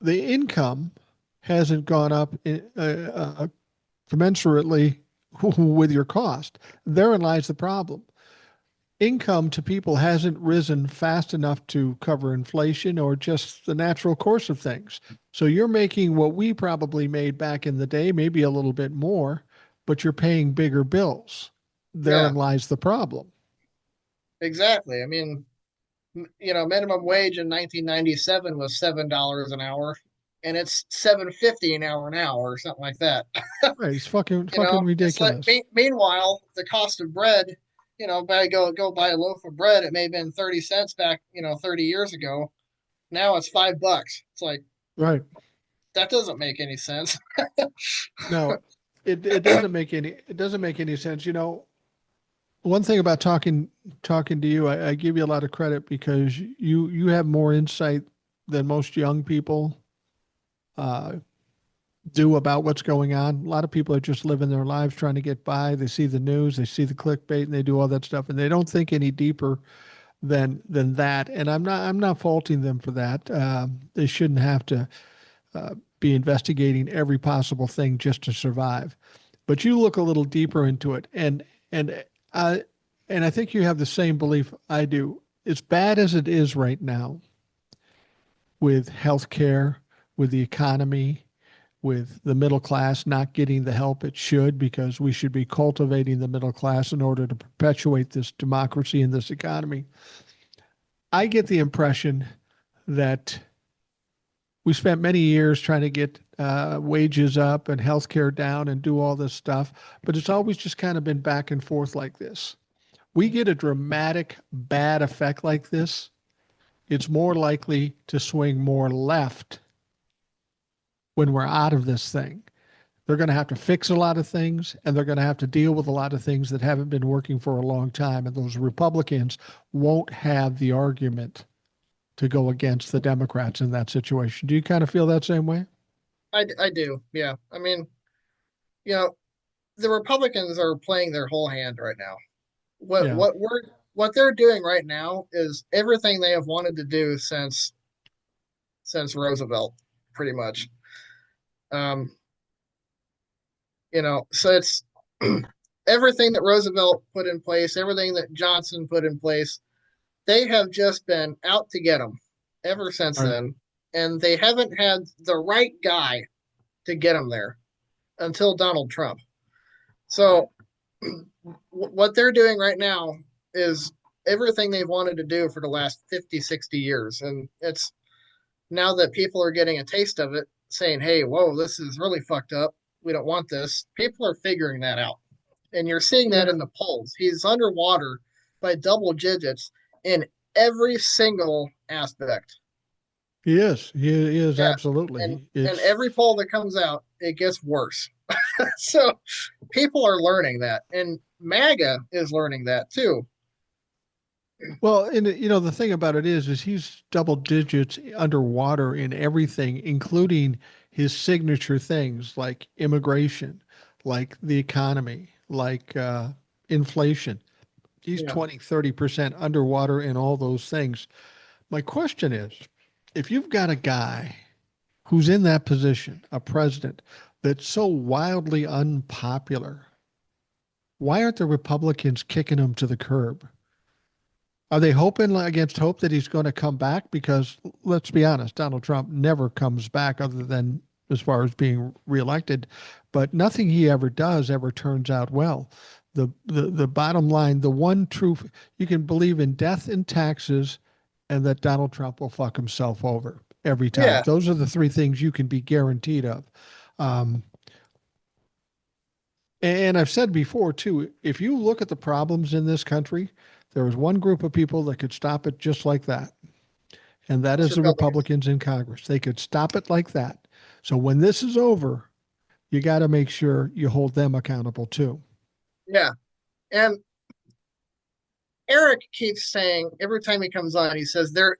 the income hasn't gone up commensurately with your cost. Therein lies the problem. Income to people hasn't risen fast enough to cover inflation or just the natural course of things. So you're making what we probably made back in the day, maybe a little bit more, but you're paying bigger bills. yeah, Therein lies the problem. exactly. I mean, minimum wage in 1997 was $7 an hour, and it's 7.50 an hour now, or something like that. Right, it's fucking It's like ridiculous. meanwhile the cost of bread. Go buy a loaf of bread. It may have been 30 cents back 30 years ago. Now it's $5. It's like Right. that doesn't make any sense. No, it doesn't make any sense. One thing about talking to you, I give you a lot of credit because you have more insight than most young people uh, do about what's going on. A lot of people are just living their lives trying to get by. They see the news, they see the clickbait, and they do all that stuff, and they don't think any deeper than that. And I'm not faulting them for that. They shouldn't have to be investigating every possible thing just to survive. But you look a little deeper into it, and I and I think you have the same belief I do. As bad as it is right now with healthcare, with the economy, with the middle class not getting the help it should, because we should be cultivating the middle class in order to perpetuate this democracy and this economy. I get the impression that we spent many years trying to get wages up and healthcare down and do all this stuff, but it's always just kind of been back and forth like this. We get a dramatic bad effect like this, it's more likely to swing more left when we're out of this thing. They're going to have to fix a lot of things, and they're going to have to deal with a lot of things that haven't been working for a long time. And those Republicans won't have the argument to go against the Democrats in that situation. Do you kind of feel that same way? I do. Yeah. I mean, you know, the Republicans are playing their whole hand right now. What Yeah. what we're what they're doing right now is everything they have wanted to do since Roosevelt, pretty much. Um, so it's everything that Roosevelt put in place, everything that Johnson put in place. They have just been out to get them ever since All right. then, and they haven't had the right guy to get them there until Donald Trump. So what they're doing right now is everything they've wanted to do for the last 50, 60 years. And it's now that people are getting a taste of it, saying, hey, whoa, this is really fucked up. We don't want this. People are figuring that out. And you're seeing that Yeah. in the polls. He's underwater by double digits in every single aspect. He is. He is Yeah. And absolutely. and It's every poll that comes out, it gets worse. So people are learning that. And MAGA is learning that too. well, and the thing about it is he's double digits underwater in everything, including his signature things like immigration, like the economy, like inflation. He's Yeah. 20, 30% underwater in all those things. My question is, if you've got a guy who's in that position, a president that's so wildly unpopular, why aren't the Republicans kicking him to the curb? Are they hoping against hope that he's going to come back? Because let's be honest, Donald Trump never comes back other than as far as being reelected, but nothing he ever does ever turns out well. The bottom line, the one truth, you can believe in death and taxes and that Donald Trump will fuck himself over every time. Yeah, Those are the three things you can be guaranteed of. Um, and I've said before too, if you look at the problems in this country, there was one group of people that could stop it just like that. And that it's is the Republicans. Republicans in Congress. They could stop it like that. So when this is over, you got to make sure you hold them accountable too. Yeah. And Eric keeps saying every time he comes on, he says they're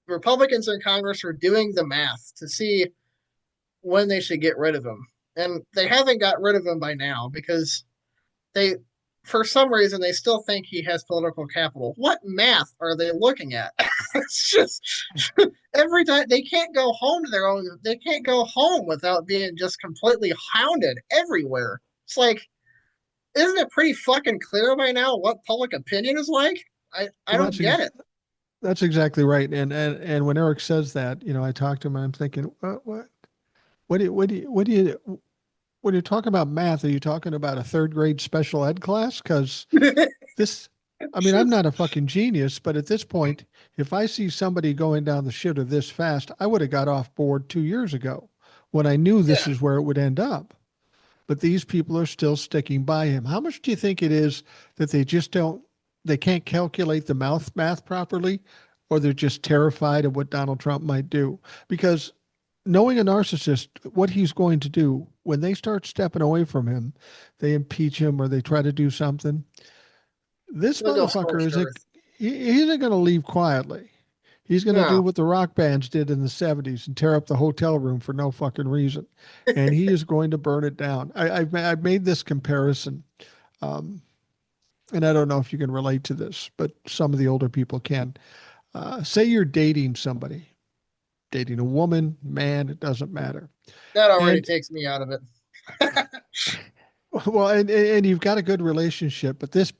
Republicans in Congress are doing the math to see when they should get rid of him. And they haven't got rid of him by now because they, for some reason, they still think he has political capital. What math are they looking at? It's just every time they can't go home to their own, they can't go home without being just completely hounded everywhere. It's like, isn't it pretty fucking clear by now what public opinion is like? I Well, don't get it. that's exactly right. And when Eric says that, I talk to him and I'm thinking, what do you when you're talking about math, are you talking about a third grade special ed class? Because this, I mean, I'm not a fucking genius, but at this point, if I see somebody going down the shitter this fast, I would have got off board 2 years ago when I knew this Yeah, is where it would end up. But these people are still sticking by him. How much do you think it is that they can't calculate the math properly, or they're just terrified of what Donald Trump might do? Because knowing a narcissist, what he's going to do when they start stepping away from him, they impeach him or they try to do something. This they'll go motherfucker scorched isn't, earth. he isn't going to leave quietly. He's going to do No, what the rock bands did in the 70s and tear up the hotel room for no fucking reason. And he is going to burn it down. I've made this comparison. Um, and I don't know if you can relate to this, but some of the older people can. Say you're dating somebody, dating a woman, man, it doesn't matter. that already And takes me out of it. well, and you've got a good relationship, but this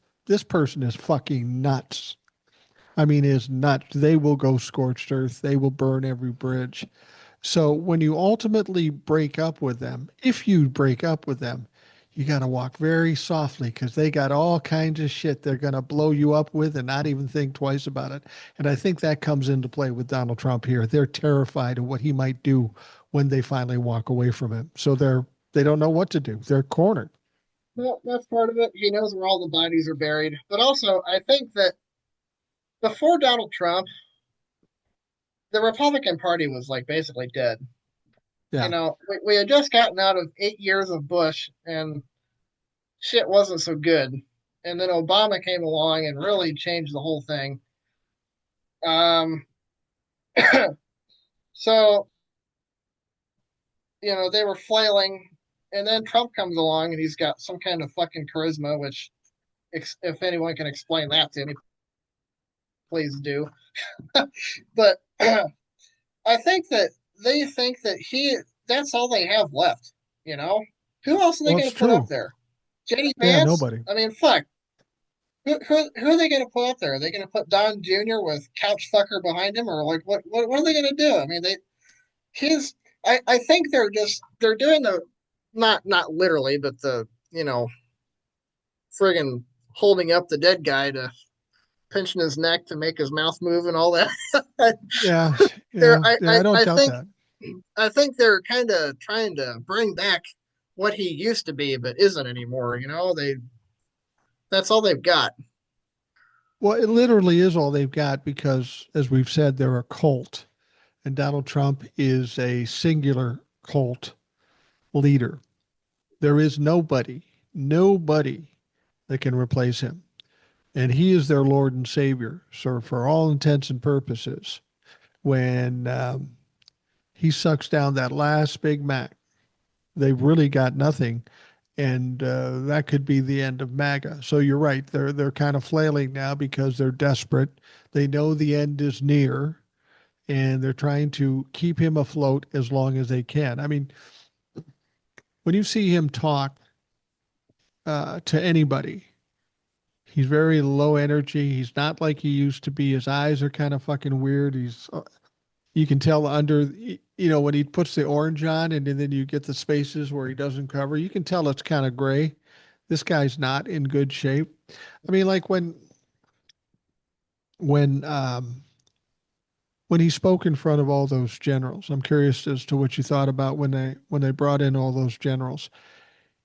person is fucking nuts. I mean, is nuts. They will go scorched earth. They will burn every bridge. So when you ultimately break up with them, if you break up with them, you got to walk very softly because they got all kinds of shit they're going to blow you up with and not even think twice about it. And I think that comes into play with Donald Trump here. They're terrified of what he might do when they finally walk away from him. So they don't know what to do. They're cornered. Well, that's part of it. He knows where all the bodies are buried. But also, I think that before Donald Trump, the Republican Party was like basically dead. You Yeah. know, we had just gotten out of 8 years of Bush and shit wasn't so good. And then Obama came along and really changed the whole thing. Um, so, they were flailing. And then Trump comes along and he's got some kind of fucking charisma, which, if anyone can explain that to me, please do. But I think that they think that that's all they have left, you know? Who else are they Well, going it's to put up true. there? JD Yeah, Vance? nobody. I mean, fuck. Who are they going to put up there? Are they going to put Don Jr. with couch fucker behind him, or like what are they going to do? I mean, he's I think they're doing the not literally, but the friggin' holding up the dead guy to pinching his neck to make his mouth move and all that. Yeah, they're yeah, yeah. I don't I doubt think that. they're kind of trying to bring back what he used to be, but isn't anymore. That's all they've got. Well, it literally is all they've got because, as we've said, they're a cult, and Donald Trump is a singular cult leader. There is nobody that can replace him. And he is their Lord and Savior. So, for all intents and purposes, when he sucks down that last Big Mac, they've really got nothing. And that could be the end of MAGA. So you're right; they're kind of flailing now because they're desperate. They know the end is near, and they're trying to keep him afloat as long as they can. I mean, when you see him talk to anybody, he's very low energy. He's not like he used to be. His eyes are kind of fucking weird. You can tell when he puts the orange on and then you get the spaces where he doesn't cover, you can tell it's kind of gray. This guy's not in good shape. I mean, like when when he spoke in front of all those generals, I'm curious as to what you thought about when they brought in all those generals.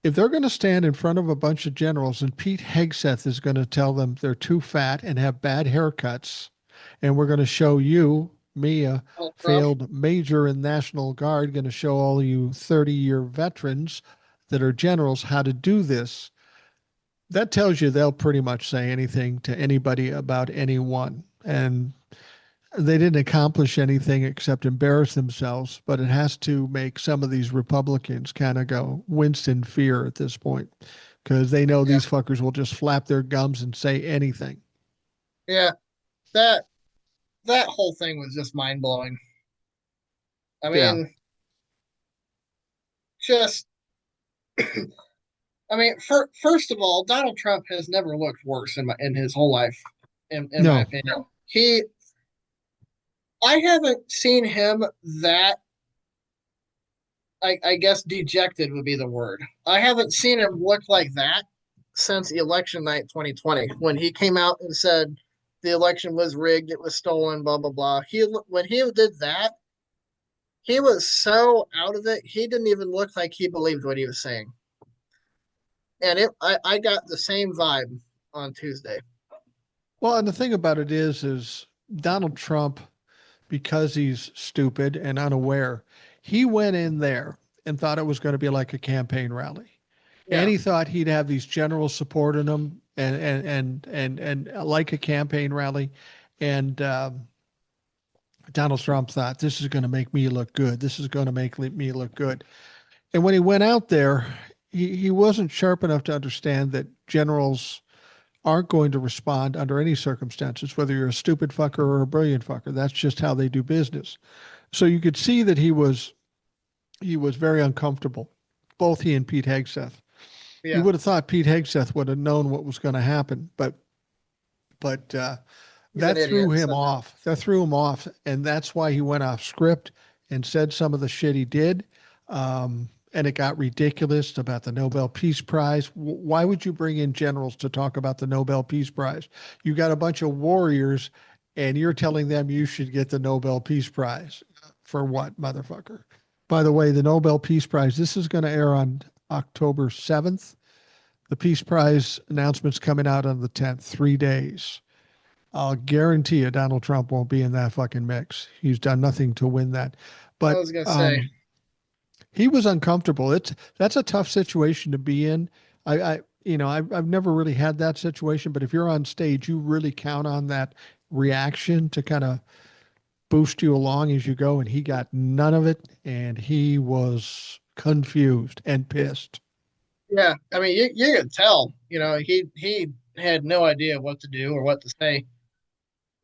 If they're going to stand in front of a bunch of generals and Pete Hegseth is going to tell them they're too fat and have bad haircuts, and we're going to show you, me, a Trump. failed major in National Guard, going to show all you 30-year veterans that are generals how to do this, that tells you they'll pretty much say anything to anybody about anyone. And they didn't accomplish anything except embarrass themselves, but it has to make some of these Republicans kind of go wince in fear at this point because they know Yeah, these fuckers will just flap their gums and say anything. yeah. That that whole thing was just mind blowing. I Yeah. mean, just first of all, Donald Trump has never looked worse in his whole life, in my No. opinion. I haven't seen him that. I guess dejected would be the word. I haven't seen him look like that since election night 2020 when he came out and said the election was rigged, it was stolen, blah blah blah. When he did that, he was so out of it. He didn't even look like he believed what he was saying, and I got the same vibe on Tuesday. Well, and the thing about it is Donald Trump, because he's stupid and unaware, he went in there and thought it was going to be like a campaign rally. And Yeah, he thought he'd have these generals supporting him and like a campaign rally. And Donald Trump thought this is going to make me look good. This is going to make me look good. And when he went out there, he wasn't sharp enough to understand that generals aren't going to respond under any circumstances, whether you're a stupid fucker or a brilliant fucker. That's just how they do business. So you could see that he was very uncomfortable, both he and Pete Hegseth. You yeah. would have thought Pete Hegseth would have known what was going to happen, but He's an that threw idiot. him So no. off. That threw him off, and that's why he went off script and said some of the shit he did. And it got ridiculous about the Nobel Peace Prize. Why would you bring in generals to talk about the Nobel Peace Prize? You got a bunch of warriors, and you're telling them you should get the Nobel Peace Prize. For what, motherfucker? By the way, the Nobel Peace Prize, this is going to air on October 7th. The Peace Prize announcement's coming out on the 10th, 3 days. I'll guarantee you Donald Trump won't be in that fucking mix. He's done nothing to win that. I But was gonna say, he was uncomfortable. That's a tough situation to be in. I've never really had that situation, but if you're on stage, you really count on that reaction to kind of boost you along as you go. And he got none of it, and he was confused and pissed. yeah, I mean, you could tell, he had no idea what to do or what to say,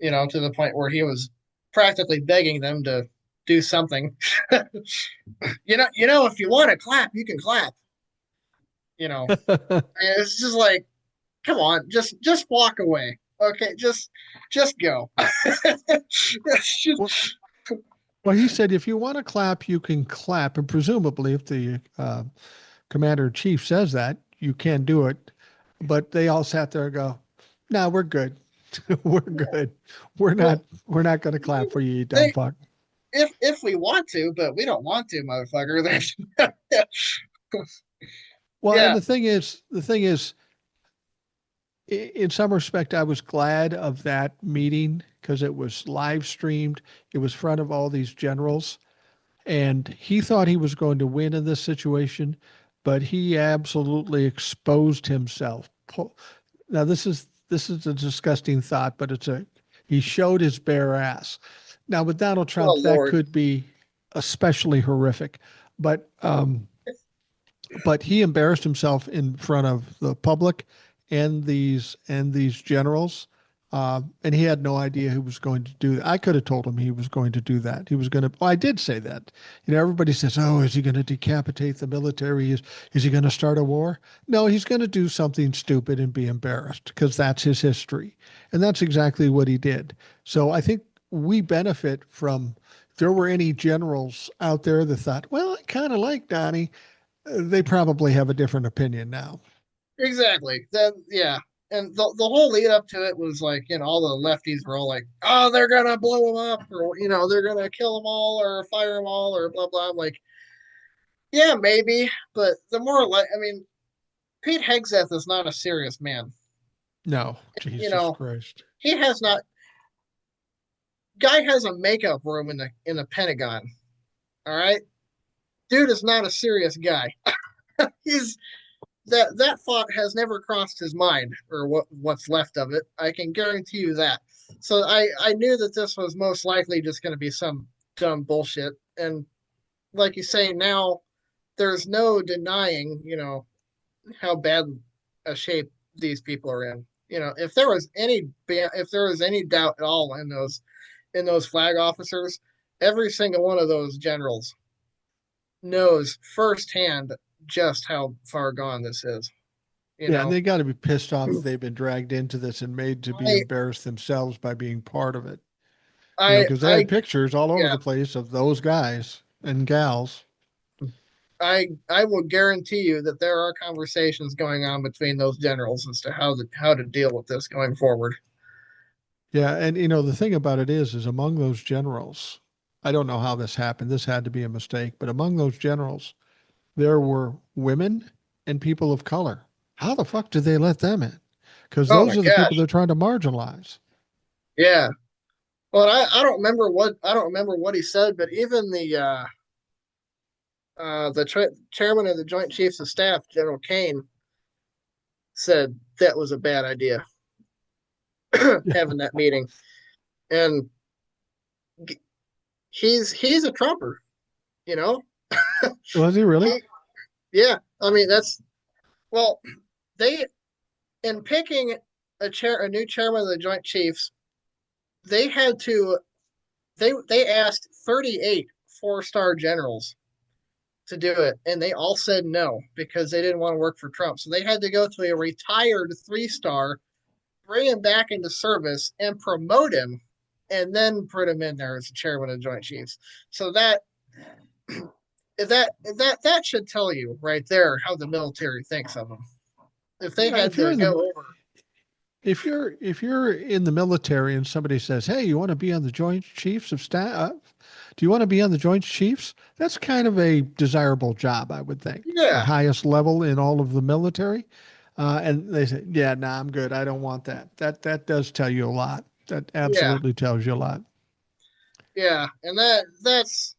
to the point where he was practically begging them to do something. If you want to clap, you can clap. You know, and it's just like, come on, just walk away. Okay, just go. It's well, just, well, he said if you want to clap, you can clap, and presumably, if the commander in chief says that, you can do it. But they all sat there and go, "No, we're good. We're good. We're not. well, We're not going to clap for you, you dumb they fuck." if we want to, but we don't want to, motherfucker. Well, and Yeah, the thing is, in some respect, I was glad of that meeting because it was live streamed. It was in front of all these generals, and he thought he was going to win in this situation, but he absolutely exposed himself. Now, this is a disgusting thought, but he showed his bare ass. Now, with Donald Trump, oh that Lord, could be especially horrific, but but he embarrassed himself in front of the public and these generals. And he had no idea who was going to do that. I could have told him he was going to do that. He was going to. Well, I did say that. Everybody says, "Oh, is he going to decapitate the military? Is he going to start a war?" No, he's going to do something stupid and be embarrassed because that's his history, and that's exactly what he did. So I think we benefit from. If there were any generals out there that thought, "Well, I kind of like Donnie," they probably have a different opinion now. exactly. Then yeah, and the whole lead up to it was like, all the lefties were all like, oh, they're gonna blow him up, or they're gonna kill them all, or fire them all, or blah blah. I'm like, yeah, maybe, but the more like, I mean, Pete Hegseth is not a serious man. No, You Jesus know, Christ. he has not. Guy has a makeup room in the Pentagon. All right, dude is not a serious guy. He's that thought has never crossed his mind, or what's left of it. I can guarantee you that. So I knew that this was most likely just going to be some dumb bullshit. And like you say, now there's no denying, how bad a shape these people are in. If there was any doubt at all in those flag officers, every single one of those generals knows firsthand just how far gone this is. You Yeah, and know, they got to be pissed off that they've been dragged into this and made to be I embarrassed themselves by being part of it. I Because they I had pictures all over yeah, the place of those guys and gals. I will guarantee you that there are conversations going on between those generals as to how to deal with this going forward. Yeah, and the thing about it is among those generals, I don't know how this happened. This had to be a mistake, but among those generals, there were women and people of color. How the fuck did they let them in? Because Oh those my are the people gosh. they're trying to marginalize. Yeah. Well, I don't remember what he said, but even the chairman of the Joint Chiefs of Staff, General Kane, said that was a bad idea having that meeting. And he's a Trumper, you know. Was he really? He, yeah, I mean that's well, they in picking a new chairman of the Joint Chiefs, they had to they asked 38 four-star generals to do it, and they all said no because they didn't want to work for Trump. So they had to go to a retired 3-star, bring him back into service, and promote him, and then put him in there as the chairman of the Joint Chiefs. So That should tell you right there how the military thinks of them. If they Yeah, had to go over, if you're in the military and somebody says, "Hey, you want to be on the Joint Chiefs of Staff? Do you want to be on the Joint Chiefs?" That's kind of a desirable job, I would think. The yeah, highest level in all of the military. And they say, "Yeah, nah, I'm good. I don't want that." That does tell you a lot. That yeah, absolutely tells you a lot. yeah, and that's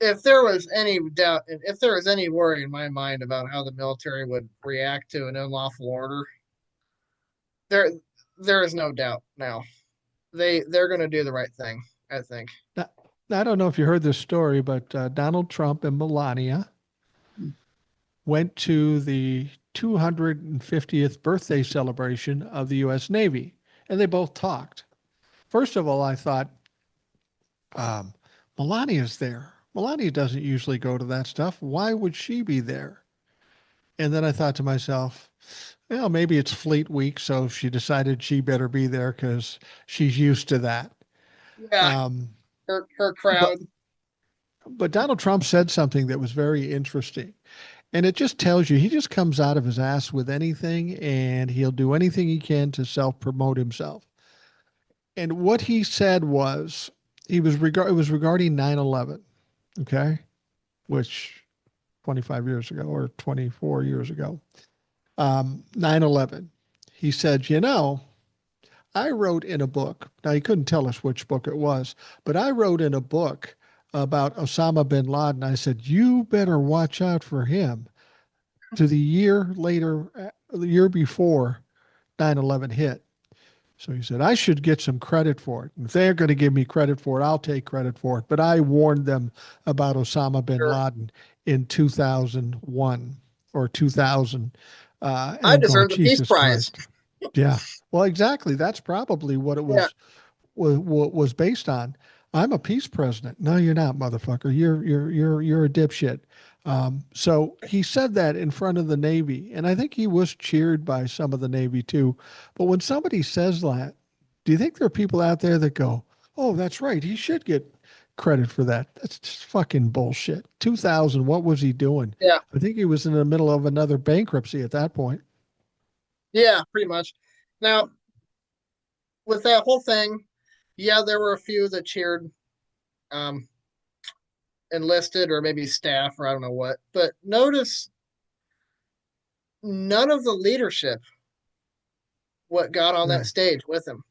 if there was any doubt, if there was any worry in my mind about how the military would react to an unlawful order, there there is no doubt now. They're going to do the right thing. I think. Now, I don't know if you heard this story, but Donald Trump and Melania went to the 250th birthday celebration of the U.S. Navy, and they both talked. First of all, I thought, um, Melania's there. Melania doesn't usually go to that stuff. Why would she be there? And then I thought to myself, well, maybe it's Fleet Week, so she decided she better be there because she's used to that. Yeah, Um, her but crowd. but Donald Trump said something that was very interesting. And it just tells you he just comes out of his ass with anything and he'll do anything he can to self promote himself. And what he said was it was regarding 9/11, okay? Which 25 years ago or 24 years ago. 9/11. He said, "You know, I wrote in a book. Now he couldn't tell us which book it was, but I wrote in a book about Osama bin Laden. I said, "You better watch out for him." To the year later, the year before 9/11 hit. So he said, I should get some credit for it. If they're going to give me credit for it, I'll take credit for it. But I warned them about Osama bin Sure, Laden in 2001 or 2000. And I I'm going, deserve the Peace Jesus Prize. Christ. Yeah. Well, exactly. That's probably what it Yeah, was based on. I'm a peace president. No, you're not, motherfucker. You're a dipshit. So he said that in front of the Navy, and I think he was cheered by some of the Navy too. But when somebody says that, do you think there are people out there that go, "Oh, that's right. He should get credit for that"? That's just fucking bullshit. 2000. What was he doing? yeah, I think he was in the middle of another bankruptcy at that point. yeah, pretty much. Now, with that whole thing, yeah, there were a few that cheered um, enlisted or maybe staff or I don't know what. But notice none of the leadership what got on that Right. stage with him.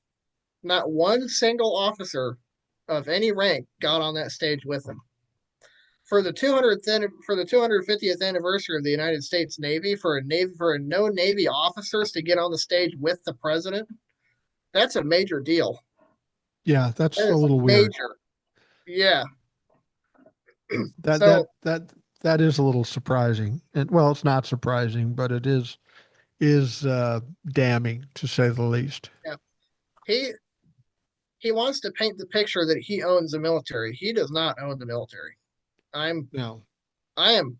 Not one single officer of any rank got on that stage with him. For the 250th anniversary of the United States Navy, for a no Navy officers to get on the stage with the president, that's a major deal. Yeah, that's That a is a little weird. major, yeah. That So that that that is a little surprising. And well, it's not surprising, but it is damning to say the least. yeah, he he wants to paint the picture that he owns the military. He does not own the military. I'm No. I am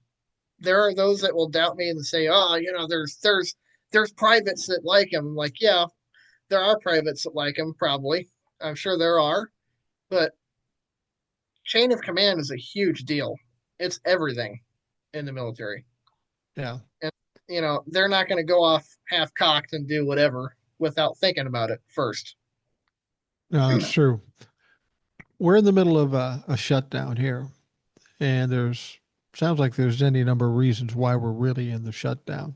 there are those that will doubt me and say, "Oh, there's privates that like him." Like, yeah, there are privates that like him, probably. I'm sure there are, but chain of command is a huge deal. It's everything in the military, Yeah. and they're not going to go off half cocked and do whatever without thinking about it first. No, it's true. We're in the middle of a shutdown here, and there's sounds like there's any number of reasons why we're really in the shutdown.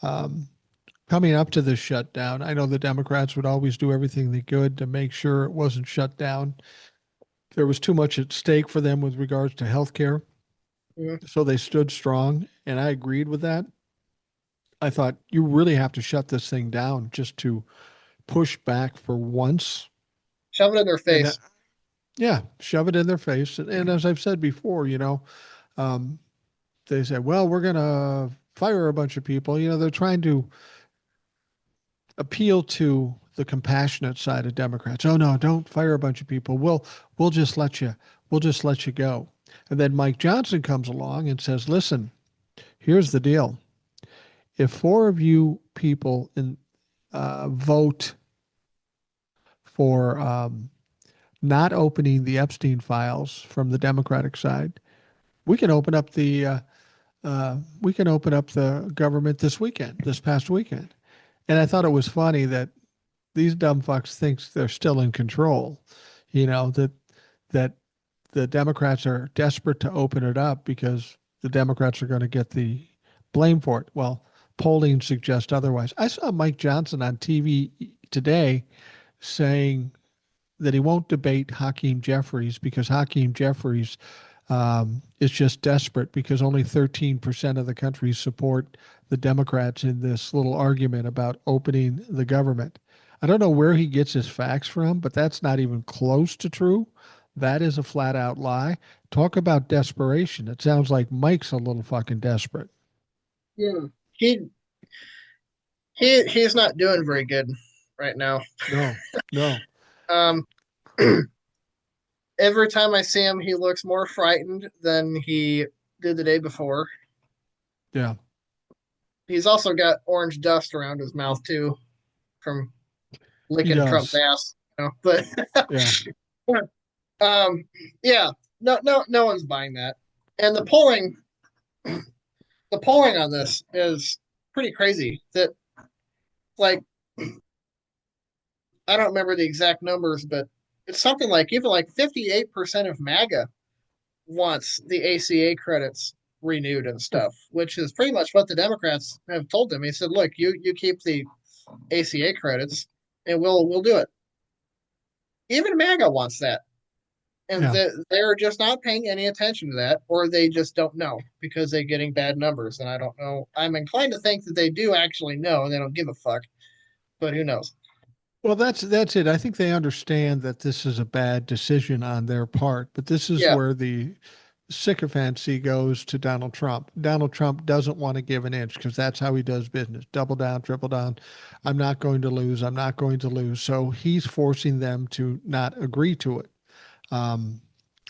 Um, Coming up to this shutdown, I know the Democrats would always do everything they could to make sure it wasn't shut down. There was too much at stake for them with regards to health care, Mhm. so they stood strong, and I agreed with that. I thought you really have to shut this thing down just to push back for once. Shove it in their And that, face. yeah, shove it in their face. And as I've said before, um, they say, well, we're going to fire a bunch of people. They're trying to appeal to the compassionate side of Democrats. Oh no, don't fire a bunch of people. We'll just let you go. And then Mike Johnson comes along and says, listen, here's the deal. If four of you people vote for not opening the Epstein files from the Democratic side, we can open up the government this weekend, this past weekend. And I thought it was funny that these dumb fucks thinks they're still in control. That the Democrats are desperate to open it up because the Democrats are going to get the blame for it. Well, polling suggests otherwise. I saw Mike Johnson on TV today saying that he won't debate Hakeem Jeffries because Hakeem Jeffries is just desperate because only 13% of the country support the Democrats in this little argument about opening the government. I don't know where he gets his facts from, but that's not even close to true. That is a flat out lie. Talk about desperation. It sounds like Mike's a little fucking desperate. Yeah. He he's not doing very good right now. No, no. Um, every time I see him, he looks more frightened than he did the day before. Yeah, He's also got orange dust around his mouth too from he licking Trump's does. ass. But Yeah, um, yeah, no one's buying that. And the polling on this is pretty crazy. That like I don't remember the exact numbers, but it's something like even like 58% of MAGA wants the ACA credits renewed and stuff, which is pretty much what the Democrats have told them. He said, "Look, you keep the ACA credits, and we'll do it." Even MAGA wants that, and yeah. they're just not paying any attention to that, or they just don't know because they're getting bad numbers. And I don't know. I'm inclined to think that they do actually know, and they don't give a fuck. But who knows? Well, that's it. I think they understand that this is a bad decision on their part, but this is Yeah, where the sycophancy goes to Donald Trump. Donald Trump doesn't want to give an inch because that's how he does business. Double down, triple down. I'm not going to lose. I'm not going to lose. So he's forcing them to not agree to it. Um,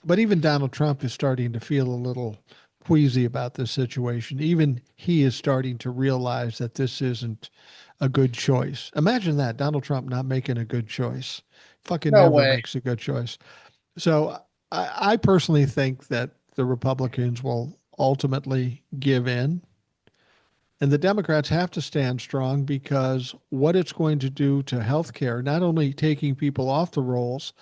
but even Donald Trump is starting to feel a little queasy about this situation. Even he is starting to realize that this isn't a good choice. Imagine that, Donald Trump not making a good choice. Fucking no never way. makes a good choice. So I personally think that the Republicans will ultimately give in. And the Democrats have to stand strong because what it's going to do to healthcare, not only taking people off the rolls,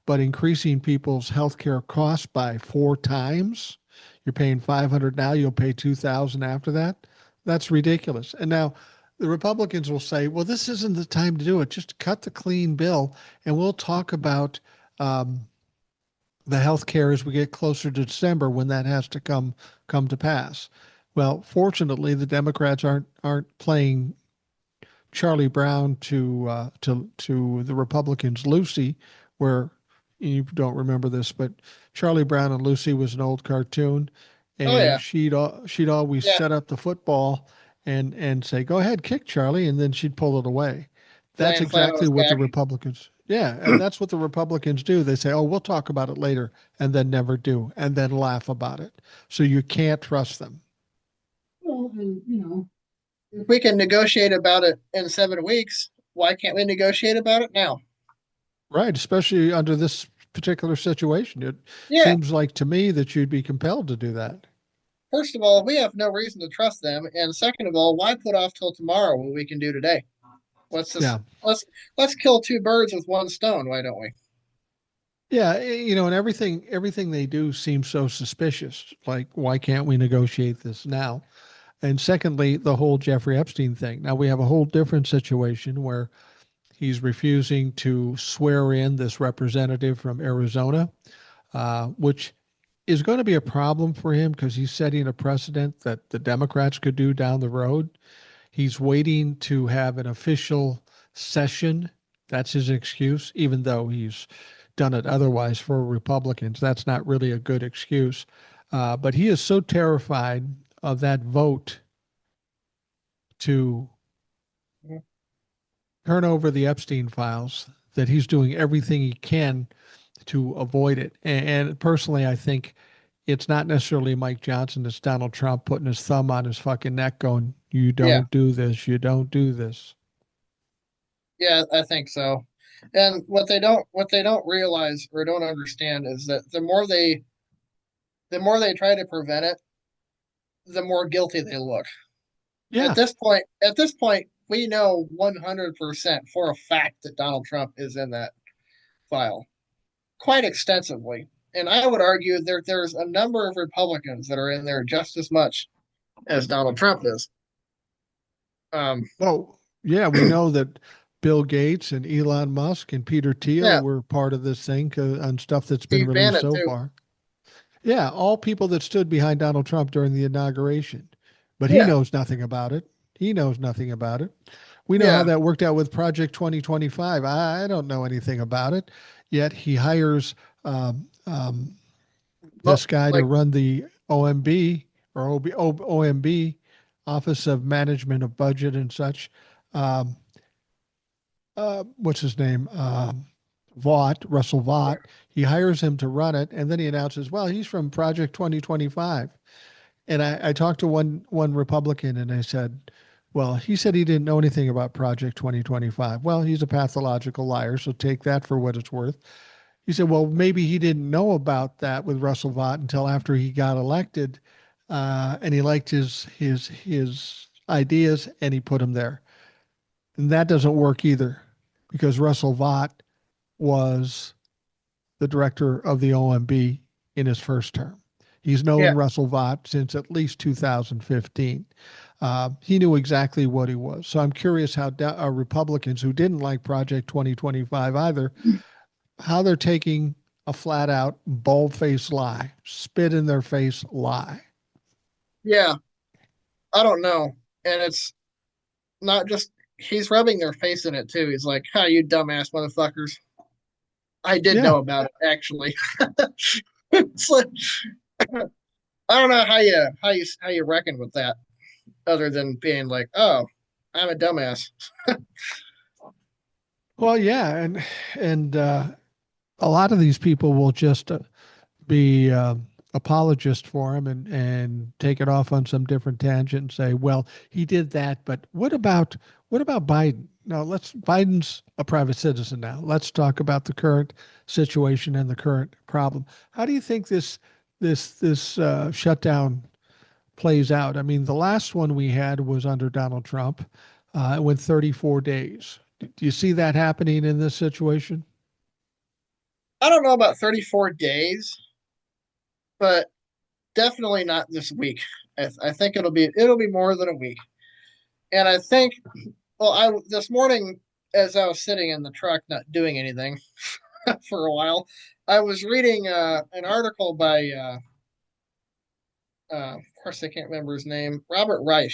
but increasing people's healthcare costs by 4 times. You're paying 500 now, you'll pay 2,000 after that. That's ridiculous. And now the Republicans will say, well, this isn't the time to do it. Just cut the clean bill and we'll talk about um, the health care as we get closer to December when that has to come to pass. Well, fortunately, the Democrats aren't playing Charlie Brown to the Republicans Lucy, where you don't remember this, but Charlie Brown and Lucy was an old cartoon, Oh and yeah, she'd always yeah. set up the football and say, "Go ahead, kick Charlie," and then she'd pull it away. That's Laying flat on exactly his what the back. Republicans, yeah, and that's what the Republicans do. They say, "Oh, we'll talk about it later," and then never do, and then laugh about it. So you can't trust them. Well, and if we can negotiate about it in 7 weeks, why can't we negotiate about it now? Right, especially under this particular situation. It Yeah. seems like to me that you'd be compelled to do that. First of all, we have no reason to trust them, and second of all, why put off till tomorrow what we can do today? Let's just Yeah. let's kill two birds with one stone. Why don't we? Yeah, and everything they do seems so suspicious. Like, why can't we negotiate this now? And secondly, the whole Jeffrey Epstein thing. Now we have a whole different situation where he's refusing to swear in this representative from Arizona, which is going to be a problem for him because he's setting a precedent that the Democrats could do down the road. He's waiting to have an official session. That's his excuse, even though he's done it otherwise for Republicans. That's not really a good excuse. But he is so terrified of that vote to turn over the Epstein files that he's doing everything he can to avoid it. And personally, I think it's not necessarily Mike Johnson, it's Donald Trump putting his thumb on his fucking neck going, you Yeah, don't do this, you don't do this. yeah, I think so. And what they don't realize or don't understand is that the more they try to prevent it, the more guilty they look. Yeah. At this point, we know 100% for a fact that Donald Trump is in that file quite extensively. And I would argue there's a number of Republicans that are in there just as much as Donald Trump is. Um, Well, yeah, we know that Bill Gates and Elon Musk and Peter Thiel yeah, were part of this thing on stuff that's been Steve released Bannon so too. far. Yeah, all people that stood behind Donald Trump during the inauguration. But he Yeah, knows nothing about it. He knows nothing about it. We know how yeah, that worked out with Project 2025. I don't know anything about it. Yet he hires this guy to like run the OMB or OMB, Office of Management of Budget and such. Um, what's his name? Vaught, Russell Vaught. He hires him to run it, and then he announces, well, he's from Project 2025. And I talked to one Republican, and I said, well, he said he didn't know anything about Project 2025. Well, he's a pathological liar, so take that for what it's worth. He said, well, maybe he didn't know about that with Russell Vaught until after he got elected, and he liked his ideas, and he put him there. And that doesn't work either, because Russell Vaught was the director of the OMB in his first term. He's known yeah, Russell Vaught since at least 2015. He knew exactly what he was. So I'm curious how Republicans who didn't like Project 2025 either, how they're taking a flat out, bold faced lie, spit in their face lie. yeah. I don't know, and it's not just he's rubbing their face in it too. He's like, "How you dumbass motherfuckers." I did Yeah. know about it actually. It's like, I don't know how you reckon with that, other than being like, "Oh, I'm a dumbass." Well, yeah. And a lot of these people will just be apologist for him and take it off on some different tangent and say, well, he did that, but what about Biden? No, let's Biden's a private citizen now. Let's talk about the current situation and the current problem. How do you think this shutdown plays out? I mean, the last one we had was under Donald Trump. It went 34 days. Do you see that happening in this situation? I don't know about 34 days, but definitely not this week. I think it'll be more than a week. And I think, well, I this morning as I was sitting in the truck not doing anything for a while, I was reading an article by of course I can't remember his name, Robert Reich.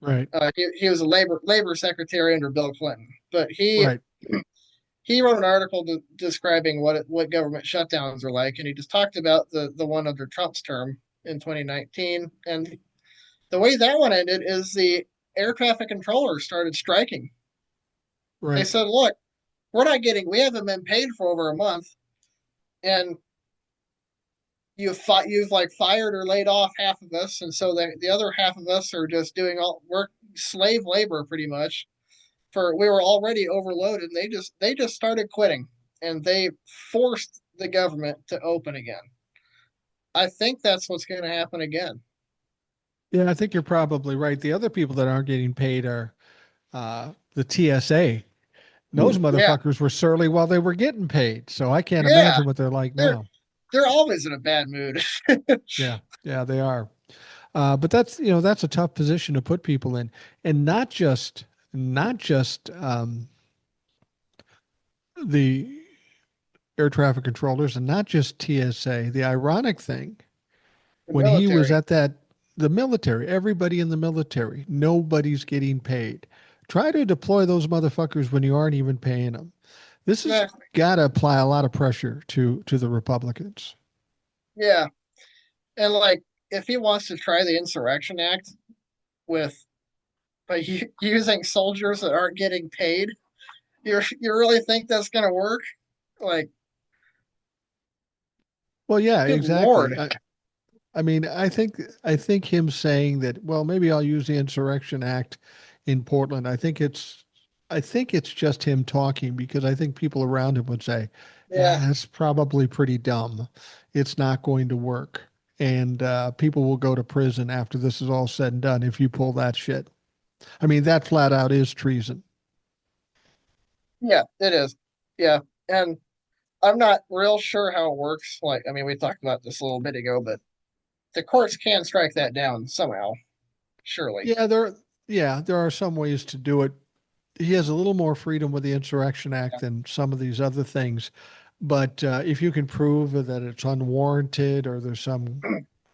Right, He was a labor secretary under Bill Clinton, but right, he wrote an article describing what government shutdowns are like, and he just talked about the one under Trump's term in 2019, and the way that one ended is the air traffic controllers started striking. They right. said, "Look, we haven't been paid for over a month, and you've like fired or laid off half of us, and so the other half of us are just doing all work slave labor pretty much. For we were already overloaded, and they just started quitting, and they forced the government to open again. I think that's what's going to happen again. Yeah, I think you're probably right. The other people that aren't getting paid are the TSA. Those Yeah, motherfuckers were surly while they were getting paid. So I can't yeah, imagine what they're like they're now. they're always in a bad mood. Yeah, yeah, they are. But that's a tough position to put people in, and not just the air traffic controllers, and not just TSA. The ironic thing, The when he was military, at the military, everybody in the military, nobody's getting paid. Try to deploy those motherfuckers when you aren't even paying them. This has exactly. got to apply a lot of pressure to the Republicans. Yeah, and like if he wants to try the Insurrection Act with by using soldiers that aren't getting paid, you really think that's going to work? Like, Well, yeah, good exactly. lord. I mean, I think him saying that, well, maybe I'll use the Insurrection Act in Portland. I think it's I think it's just him talking because I think people around him would say, Yeah, yeah, that's probably pretty dumb. It's not going to work. And people will go to prison after this is all said and done if you pull that shit. I mean, that flat out is treason. yeah, it is. Yeah, and I'm not real sure how it works. Like, I mean, we talked about this a little bit ago, but the courts can strike that down somehow, surely. Yeah, there are some ways to do it. He has a little more freedom with the Insurrection Act Yeah, than some of these other things. But if you can prove that it's unwarranted or there's some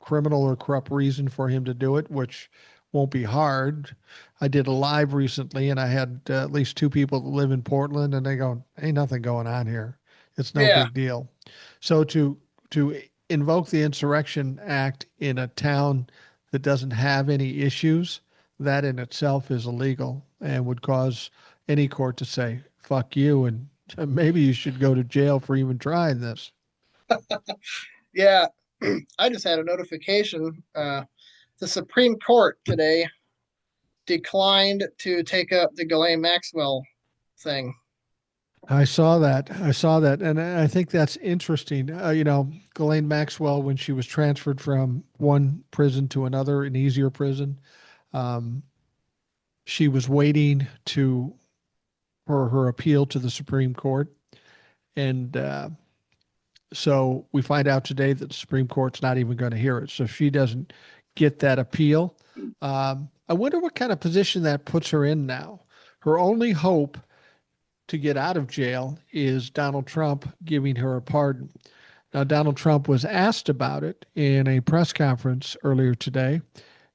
criminal or corrupt reason for him to do it, which won't be hard. I did a live recently and I had at least two people that live in Portland and they go, ain't nothing going on here. It's no yeah, big deal. So to invoke the Insurrection Act in a town that doesn't have any issues, that in itself is illegal and would cause any court to say, fuck you, and maybe you should go to jail for even trying this. yeah. I just had a notification. The Supreme Court today declined to take up the Ghislaine Maxwell thing. I saw that. I saw that. And I think that's interesting. Ghislaine Maxwell, when she was transferred from one prison to another, an easier prison, um, she was waiting for her appeal to the Supreme Court. And so we find out today that the Supreme Court's not even going to hear it. So if she doesn't get that appeal, I wonder what kind of position that puts her in now. Her only hope to get out of jail is Donald Trump giving her a pardon. Now, Donald Trump was asked about it in a press conference earlier today,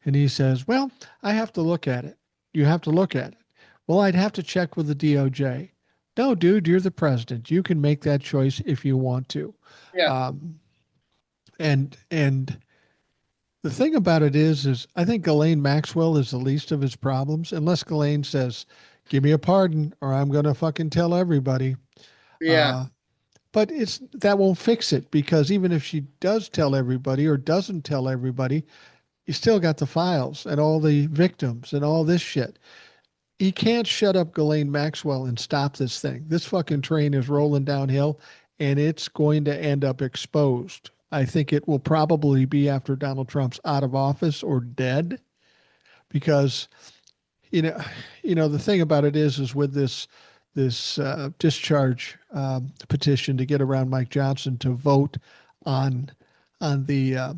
and he says, well, I have to look at it. You have to look at it. Well, I'd have to check with the DOJ. No, dude, you're the president. You can make that choice if you want to. Yeah, Um, and the thing about it is I think Ghislaine Maxwell is the least of his problems, unless Ghislaine says, "Give me a pardon, or I'm going to fucking tell everybody." yeah, Uh, but it's that won't fix it because even if she does tell everybody or doesn't tell everybody, you still got the files and all the victims and all this shit. He can't shut up Ghislaine Maxwell and stop this thing. This fucking train is rolling downhill and it's going to end up exposed. I think it will probably be after Donald Trump's out of office or dead because you know the thing about it is with this discharge petition to get around Mike Johnson to vote on the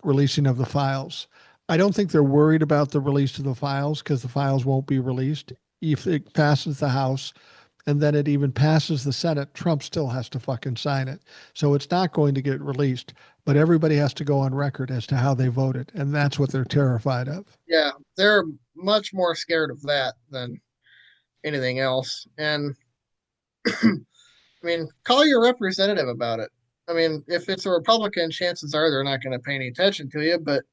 releasing of the files. I don't think they're worried about the release of the files because the files won't be released. If it passes the House and then it even passes the Senate, Trump still has to fucking sign it. So it's not going to get released, but everybody has to go on record as to how they voted. And that's what they're terrified of. yeah. They're much more scared of that than anything else. And I mean, call your representative about it. I mean, if it's a Republican, chances are they're not going to pay any attention to you. But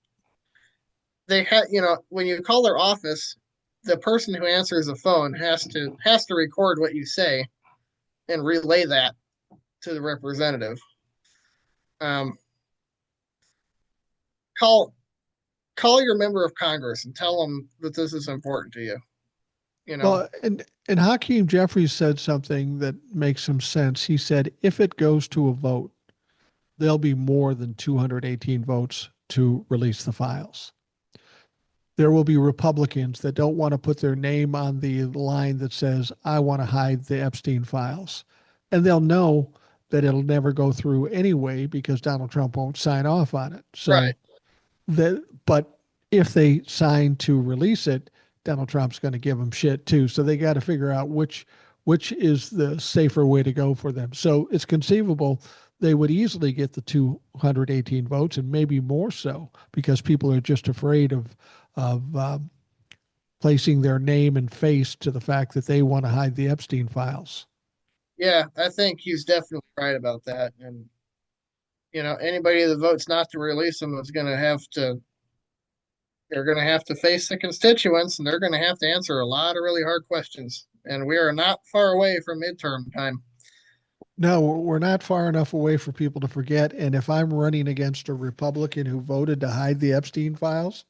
they had, when you call their office, the person who answers the phone has to record what you say and relay that to the representative. Um, call call your member of Congress and tell them that this is important to you. You know, Well, and Hakeem Jeffries said something that makes some sense. He said, if it goes to a vote, there'll be more than 218 votes to release the files. There will be Republicans that don't want to put their name on the line that says, I want to hide the Epstein files. And they'll know that it'll never go through anyway because Donald Trump won't sign off on it. right? So but if they sign to release it, Donald Trump's going to give them shit too. So they got to figure out which is the safer way to go for them. So it's conceivable they would easily get the 218 votes and maybe more so because people are just afraid of placing their name and face to the fact that they want to hide the Epstein files. Yeah, I think he's definitely right about that. And anybody that votes not to release them is going to have to. They're going to have to face the constituents, and they're going to have to answer a lot of really hard questions. And we are not far away from midterm time. No, we're not far enough away for people to forget. And if I'm running against a Republican who voted to hide the Epstein files,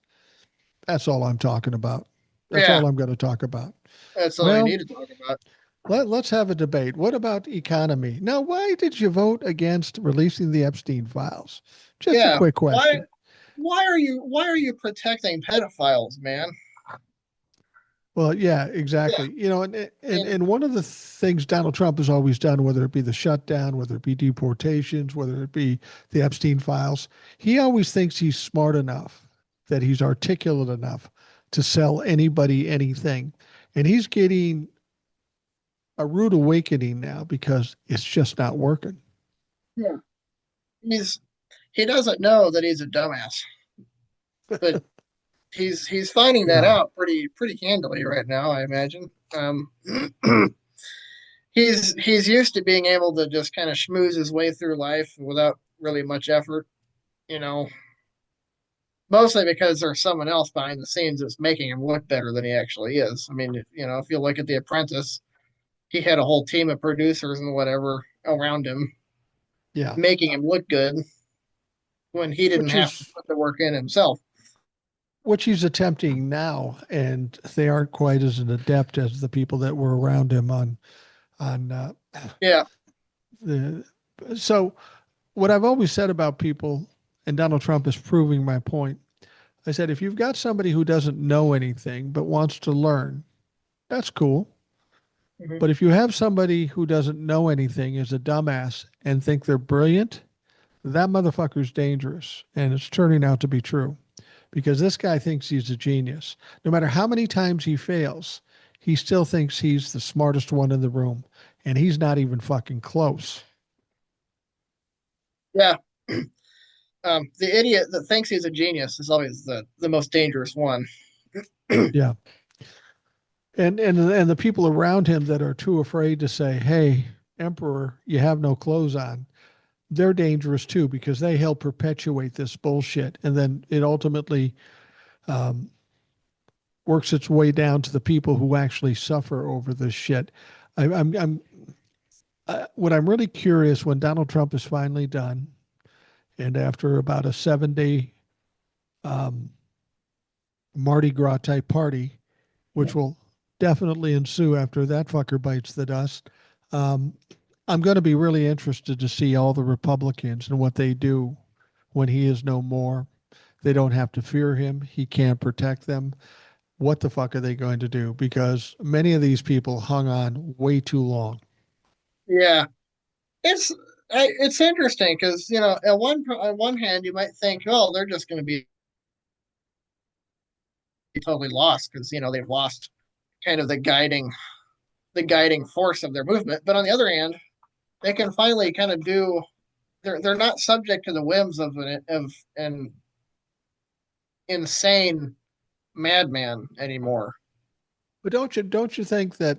that's all I'm talking about. That's Yeah, all I'm going to talk about. That's all we Well, need to talk about. let's have a debate. What about economy? Now, why did you vote against releasing the Epstein files? Just a Yeah, quick why question. why are you protecting pedophiles, man? Well, yeah, Yeah, exactly. You know, and and one of the things Donald Trump has always done, whether it be the shutdown, whether it be deportations, whether it be the Epstein files, he always thinks he's smart enough, that he's articulate enough to sell anybody anything. And he's getting a rude awakening now because it's just not working. yeah, he's he doesn't know that he's a dumbass, but he's finding that Yeah. out pretty handily right now, I imagine. He's used to being able to just kind of schmooze his way through life without really much effort, you know, mostly because there's someone else behind the scenes that's making him look better than he actually is. I mean, if you look at The Apprentice, he had a whole team of producers and whatever around him Yeah. making him look good when he didn't Which have to is put the work in himself. which he's attempting now, and they aren't quite as an adept as the people that were around him on Yeah. the. So what I've always said about people, and Donald Trump is proving my point. I said if you've got somebody who doesn't know anything but wants to learn, that's cool. Mhm. But if you have somebody who doesn't know anything, is a dumbass, and think they're brilliant, that motherfucker's dangerous, and it's turning out to be true. Because this guy thinks he's a genius. No matter how many times he fails, he still thinks he's the smartest one in the room, and he's not even fucking close. Yeah. The idiot that thinks he's a genius is always the most dangerous one. Yeah. And the people around him that are too afraid to say, "Hey, Emperor, you have no clothes on," they're dangerous too because they help perpetuate this bullshit, and then it ultimately um, works its way down to the people who actually suffer over this shit. I'm what I'm really curious when Donald Trump is finally done, and after about a 7 day um, Mardi Gras type party, which will definitely ensue after that fucker bites the dust. Um, I'm going to be really interested to see all the Republicans and what they do when he is no more. They don't have to fear him. He can't protect them. What the fuck are they going to do? Because many of these people hung on way too long. Yeah, it's it's interesting because on one hand you might think, oh, they're just going to be totally lost because they've lost kind of the guiding force of their movement. But on the other hand, they can finally kind of do. They're not subject to the whims of an insane madman anymore. But don't you think that,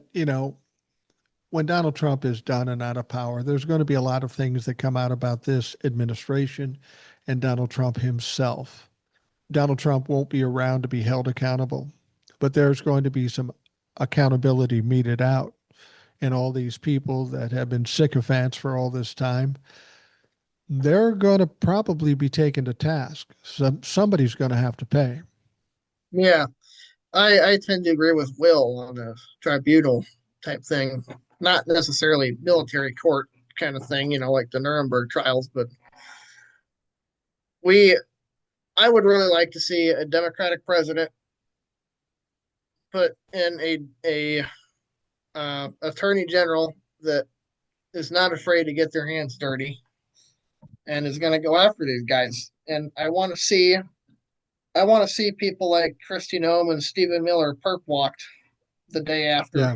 when Donald Trump is done and out of power, there's going to be a lot of things that come out about this administration and Donald Trump himself. Donald Trump won't be around to be held accountable, but there's going to be some accountability meted out. And all these people that have been sycophants for all this time, they're going to probably be taken to task. Somebody's going to have to pay. Yeah, I tend to agree with Will on a tribunal type thing, not necessarily military court kind of thing, like the Nuremberg trials, but we I would really like to see a Democratic president put in a attorney general that is not afraid to get their hands dirty and is going to go after these guys. And I want to see people like Kristi Noem and Stephen Miller perp walked the day after Yeah,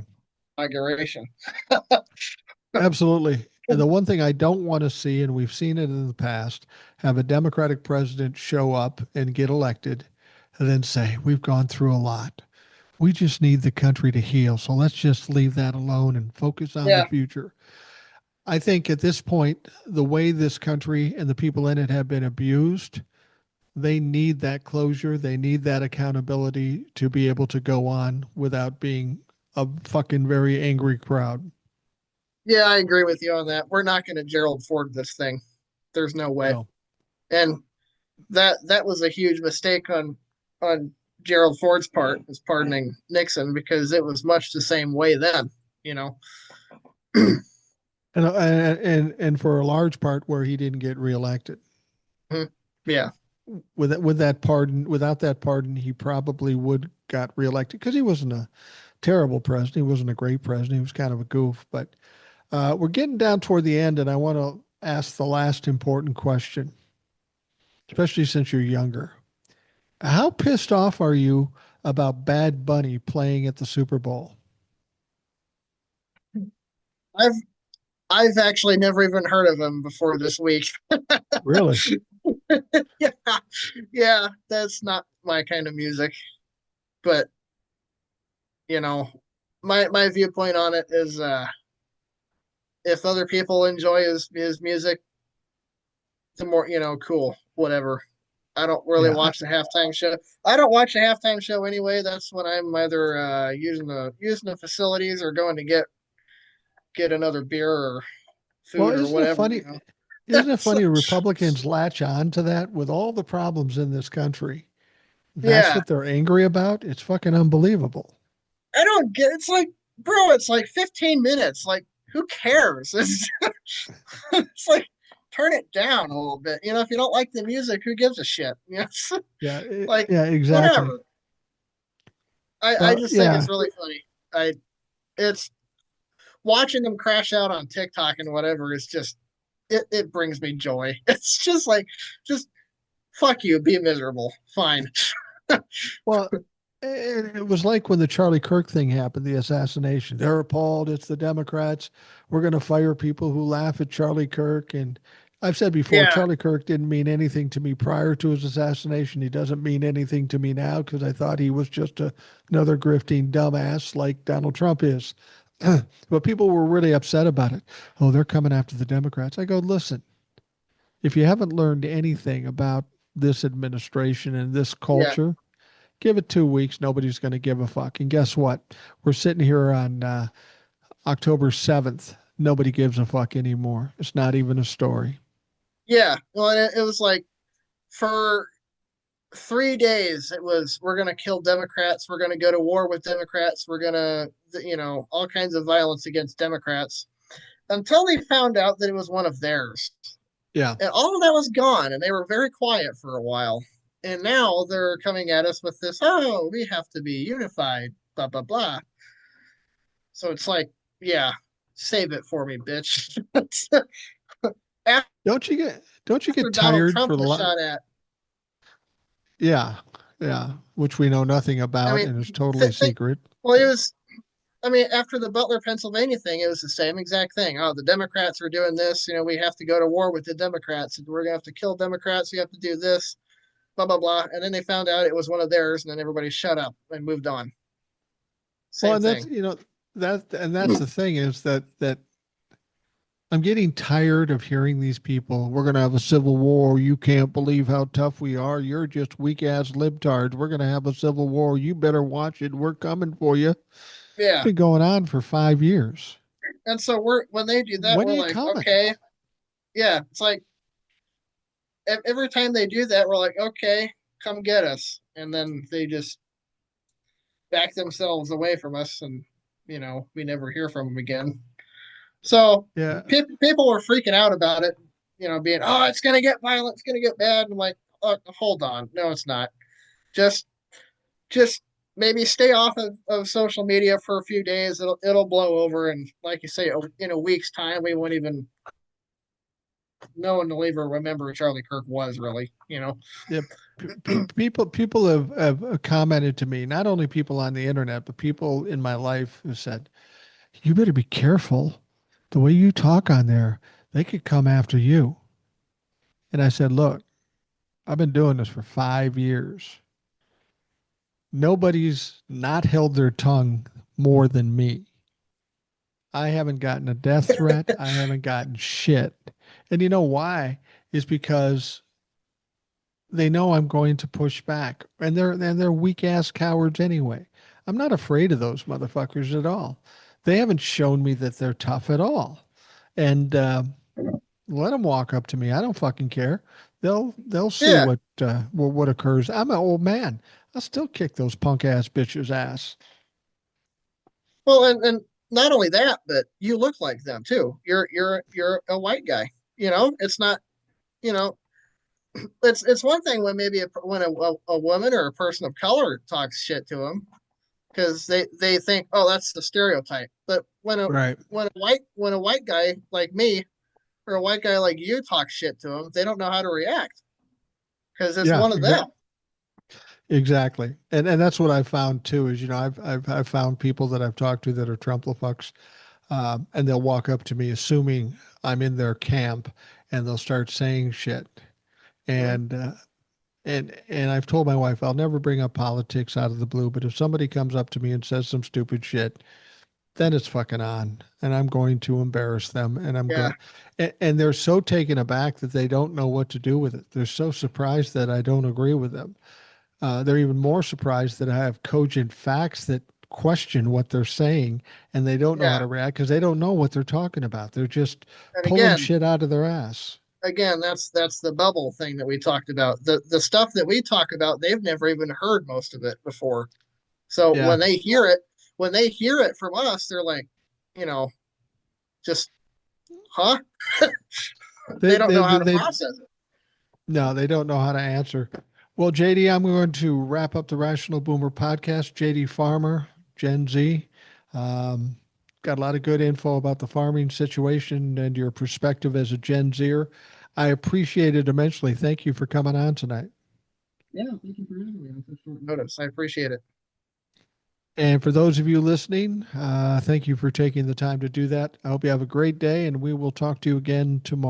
inauguration. absolutely. And the one thing I don't want to see, and we've seen it in the past, have a Democratic president show up and get elected and then say, we've gone through a lot. We just need the country to heal. So let's just leave that alone and focus on the Yeah, future. I think at this point, the way this country and the people in it have been abused, they need that closure. They need that accountability to be able to go on without being a fucking very angry crowd. yeah, I agree with you on that. We're not going to Gerald Ford this thing. There's no way. No. And that was a huge mistake on Gerald Ford's part was pardoning Nixon because it was much the same way then, you know. And for a large part where he didn't get reelected. Yeah, With that pardon, without that pardon, he probably would got reelected because he wasn't a terrible president. He wasn't a great president. He was kind of a goof. But we're getting down toward the end, and I want to ask the last important question, especially since you're younger. How pissed off are you about Bad Bunny playing at the Super Bowl? I've I've actually never even heard of him before this week. Really? Yeah, yeah, that's not my kind of music. But you know, my viewpoint on it is, if other people enjoy his music, the more cool, whatever. I don't really Yeah. watch the halftime show. I don't watch the halftime show anyway. That's when I'm either using the facilities or going to get another beer or Well, food or whatever. You know. isn't it So, funny Republicans latch on to that with all the problems in this country? That's yeah, what they're angry about? It's fucking unbelievable. I don't get. It's like, bro, it's like 15 minutes. Like, who cares? It's like, turn it down a little bit. If you don't like the music, who gives a shit? Yeah, Like, yeah, exactly. whatever. I Well, just think yeah. it's really funny. It's watching them crash out on TikTok and whatever is just, it brings me joy. It's just like, just fuck you, be miserable, fine. Well, it was like when the Charlie Kirk thing happened, the assassination. They're appalled. It's the Democrats. We're going to fire people who laugh at Charlie Kirk. And I've said before, Yeah, Charlie Kirk didn't mean anything to me prior to his assassination. He doesn't mean anything to me now because I thought he was just another grifting dumbass like Donald Trump is. But people were really upset about it. Oh, they're coming after the Democrats. I go, listen, if you haven't learned anything about this administration and this yeah, culture, give it 2 weeks. Nobody's going to give a fuck. And guess what? We're sitting here on October 7th. Nobody gives a fuck anymore. It's not even a story. yeah. Well, it was like, for 3 days it was, we're gonna kill Democrats, we're gonna go to war with Democrats, we're gonna, all kinds of violence against Democrats, until they found out that it was one of theirs. Yeah. And all of that was gone, and they were very quiet for a while. And now they're coming at us with this, oh, we have to be unified, blah, blah, blah. So it's like, yeah, save it for me, bitch. After Don't you get Donald tired Trump for the was lot? shot at, Yeah. Yeah. Which we know nothing I about mean, and is totally secret. well, it was, I mean, after the Butler, Pennsylvania thing, it was the same exact thing. Oh, the Democrats are doing this. We have to go to war with the Democrats. We're going to have to kill Democrats. We have to do this, blah, blah, blah. And then they found out it was one of theirs, and then everybody shut up and moved on. Well, Same and that's thing. you know that's the thing is that I'm getting tired of hearing these people. We're going to have a civil war. You can't believe how tough we are. You're just weak ass libtards. We're going to have a civil war. You better watch it. We're coming for you. It's Yeah. been going on for 5 years. And so when they do that, When are we're you like, coming? okay. Yeah. It's like every time they do that, we're like, okay, come get us. And then they just back themselves away from us, and, we never hear from them again. So Yeah. people were freaking out about it, being, oh, it's going to get violent, it's going to get bad. And I'm like, oh, hold on. No, it's not. Just, just maybe stay off of social media for a few days. It'll blow over. And like you say, in a week's time, we won't even, no one will even remember who Charlie Kirk was, really. Yeah. People have commented to me, not only people on the internet, but people in my life who said, you better be careful. The way you talk on there, they could come after you. And I said, look, I've been doing this for 5 years. Nobody's not held their tongue more than me. I haven't gotten a death threat. I haven't gotten shit. And you know why? Is because they know I'm going to push back. And they're weak ass cowards anyway. I'm not afraid of those motherfuckers at all. They haven't shown me that they're tough at all. And let them walk up to me. I don't fucking care. They'll see Yeah. what occurs. I'm an old man. I'll still kick those punk ass bitches' ass. Well, and not only that, but you look like them too. You're a white guy. It's not. You know, it's one thing when maybe when a woman or a person of color talks shit to them because they think, oh, that's the stereotype. But Right. when a white guy like me or a white guy like you talks shit to them, they don't know how to react because it's Yeah, one of them. exactly. And that's what I've found too, is, I've found people that I've talked to that are Trumplefucks, and they'll walk up to me assuming I'm in their camp, and they'll start saying shit. Mhm. And and I've told my wife I'll never bring up politics out of the blue, but if somebody comes up to me and says some stupid shit, then it's fucking on, and I'm going to embarrass them, and I'm Yeah, going, and they're so taken aback that they don't know what to do with it. They're so surprised that I don't agree with them. They're even more surprised that I have cogent facts that question what they're saying, and they don't know how yeah. to react because they don't know what they're talking about. They're just And pulling again, shit out of their ass. that's the bubble thing that we talked about. The stuff that we talk about, they've never even heard most of it before. So Yeah, when they hear it from us, they're like, you know, just huh? they They don't they know how they, to they process it. no, they don't know how to answer. Well, JD, I'm going to wrap up the Rational Boomer podcast. JD Farmer, Gen Z. Um, got a lot of good info about the farming situation and your perspective as a Gen Zer. I appreciate it immensely. Thank you for coming on tonight. Yeah, thank you for having me on such short notice. I appreciate it. And for those of you listening, thank you for taking the time to do that. I hope you have a great day, and we will talk to you again tomorrow.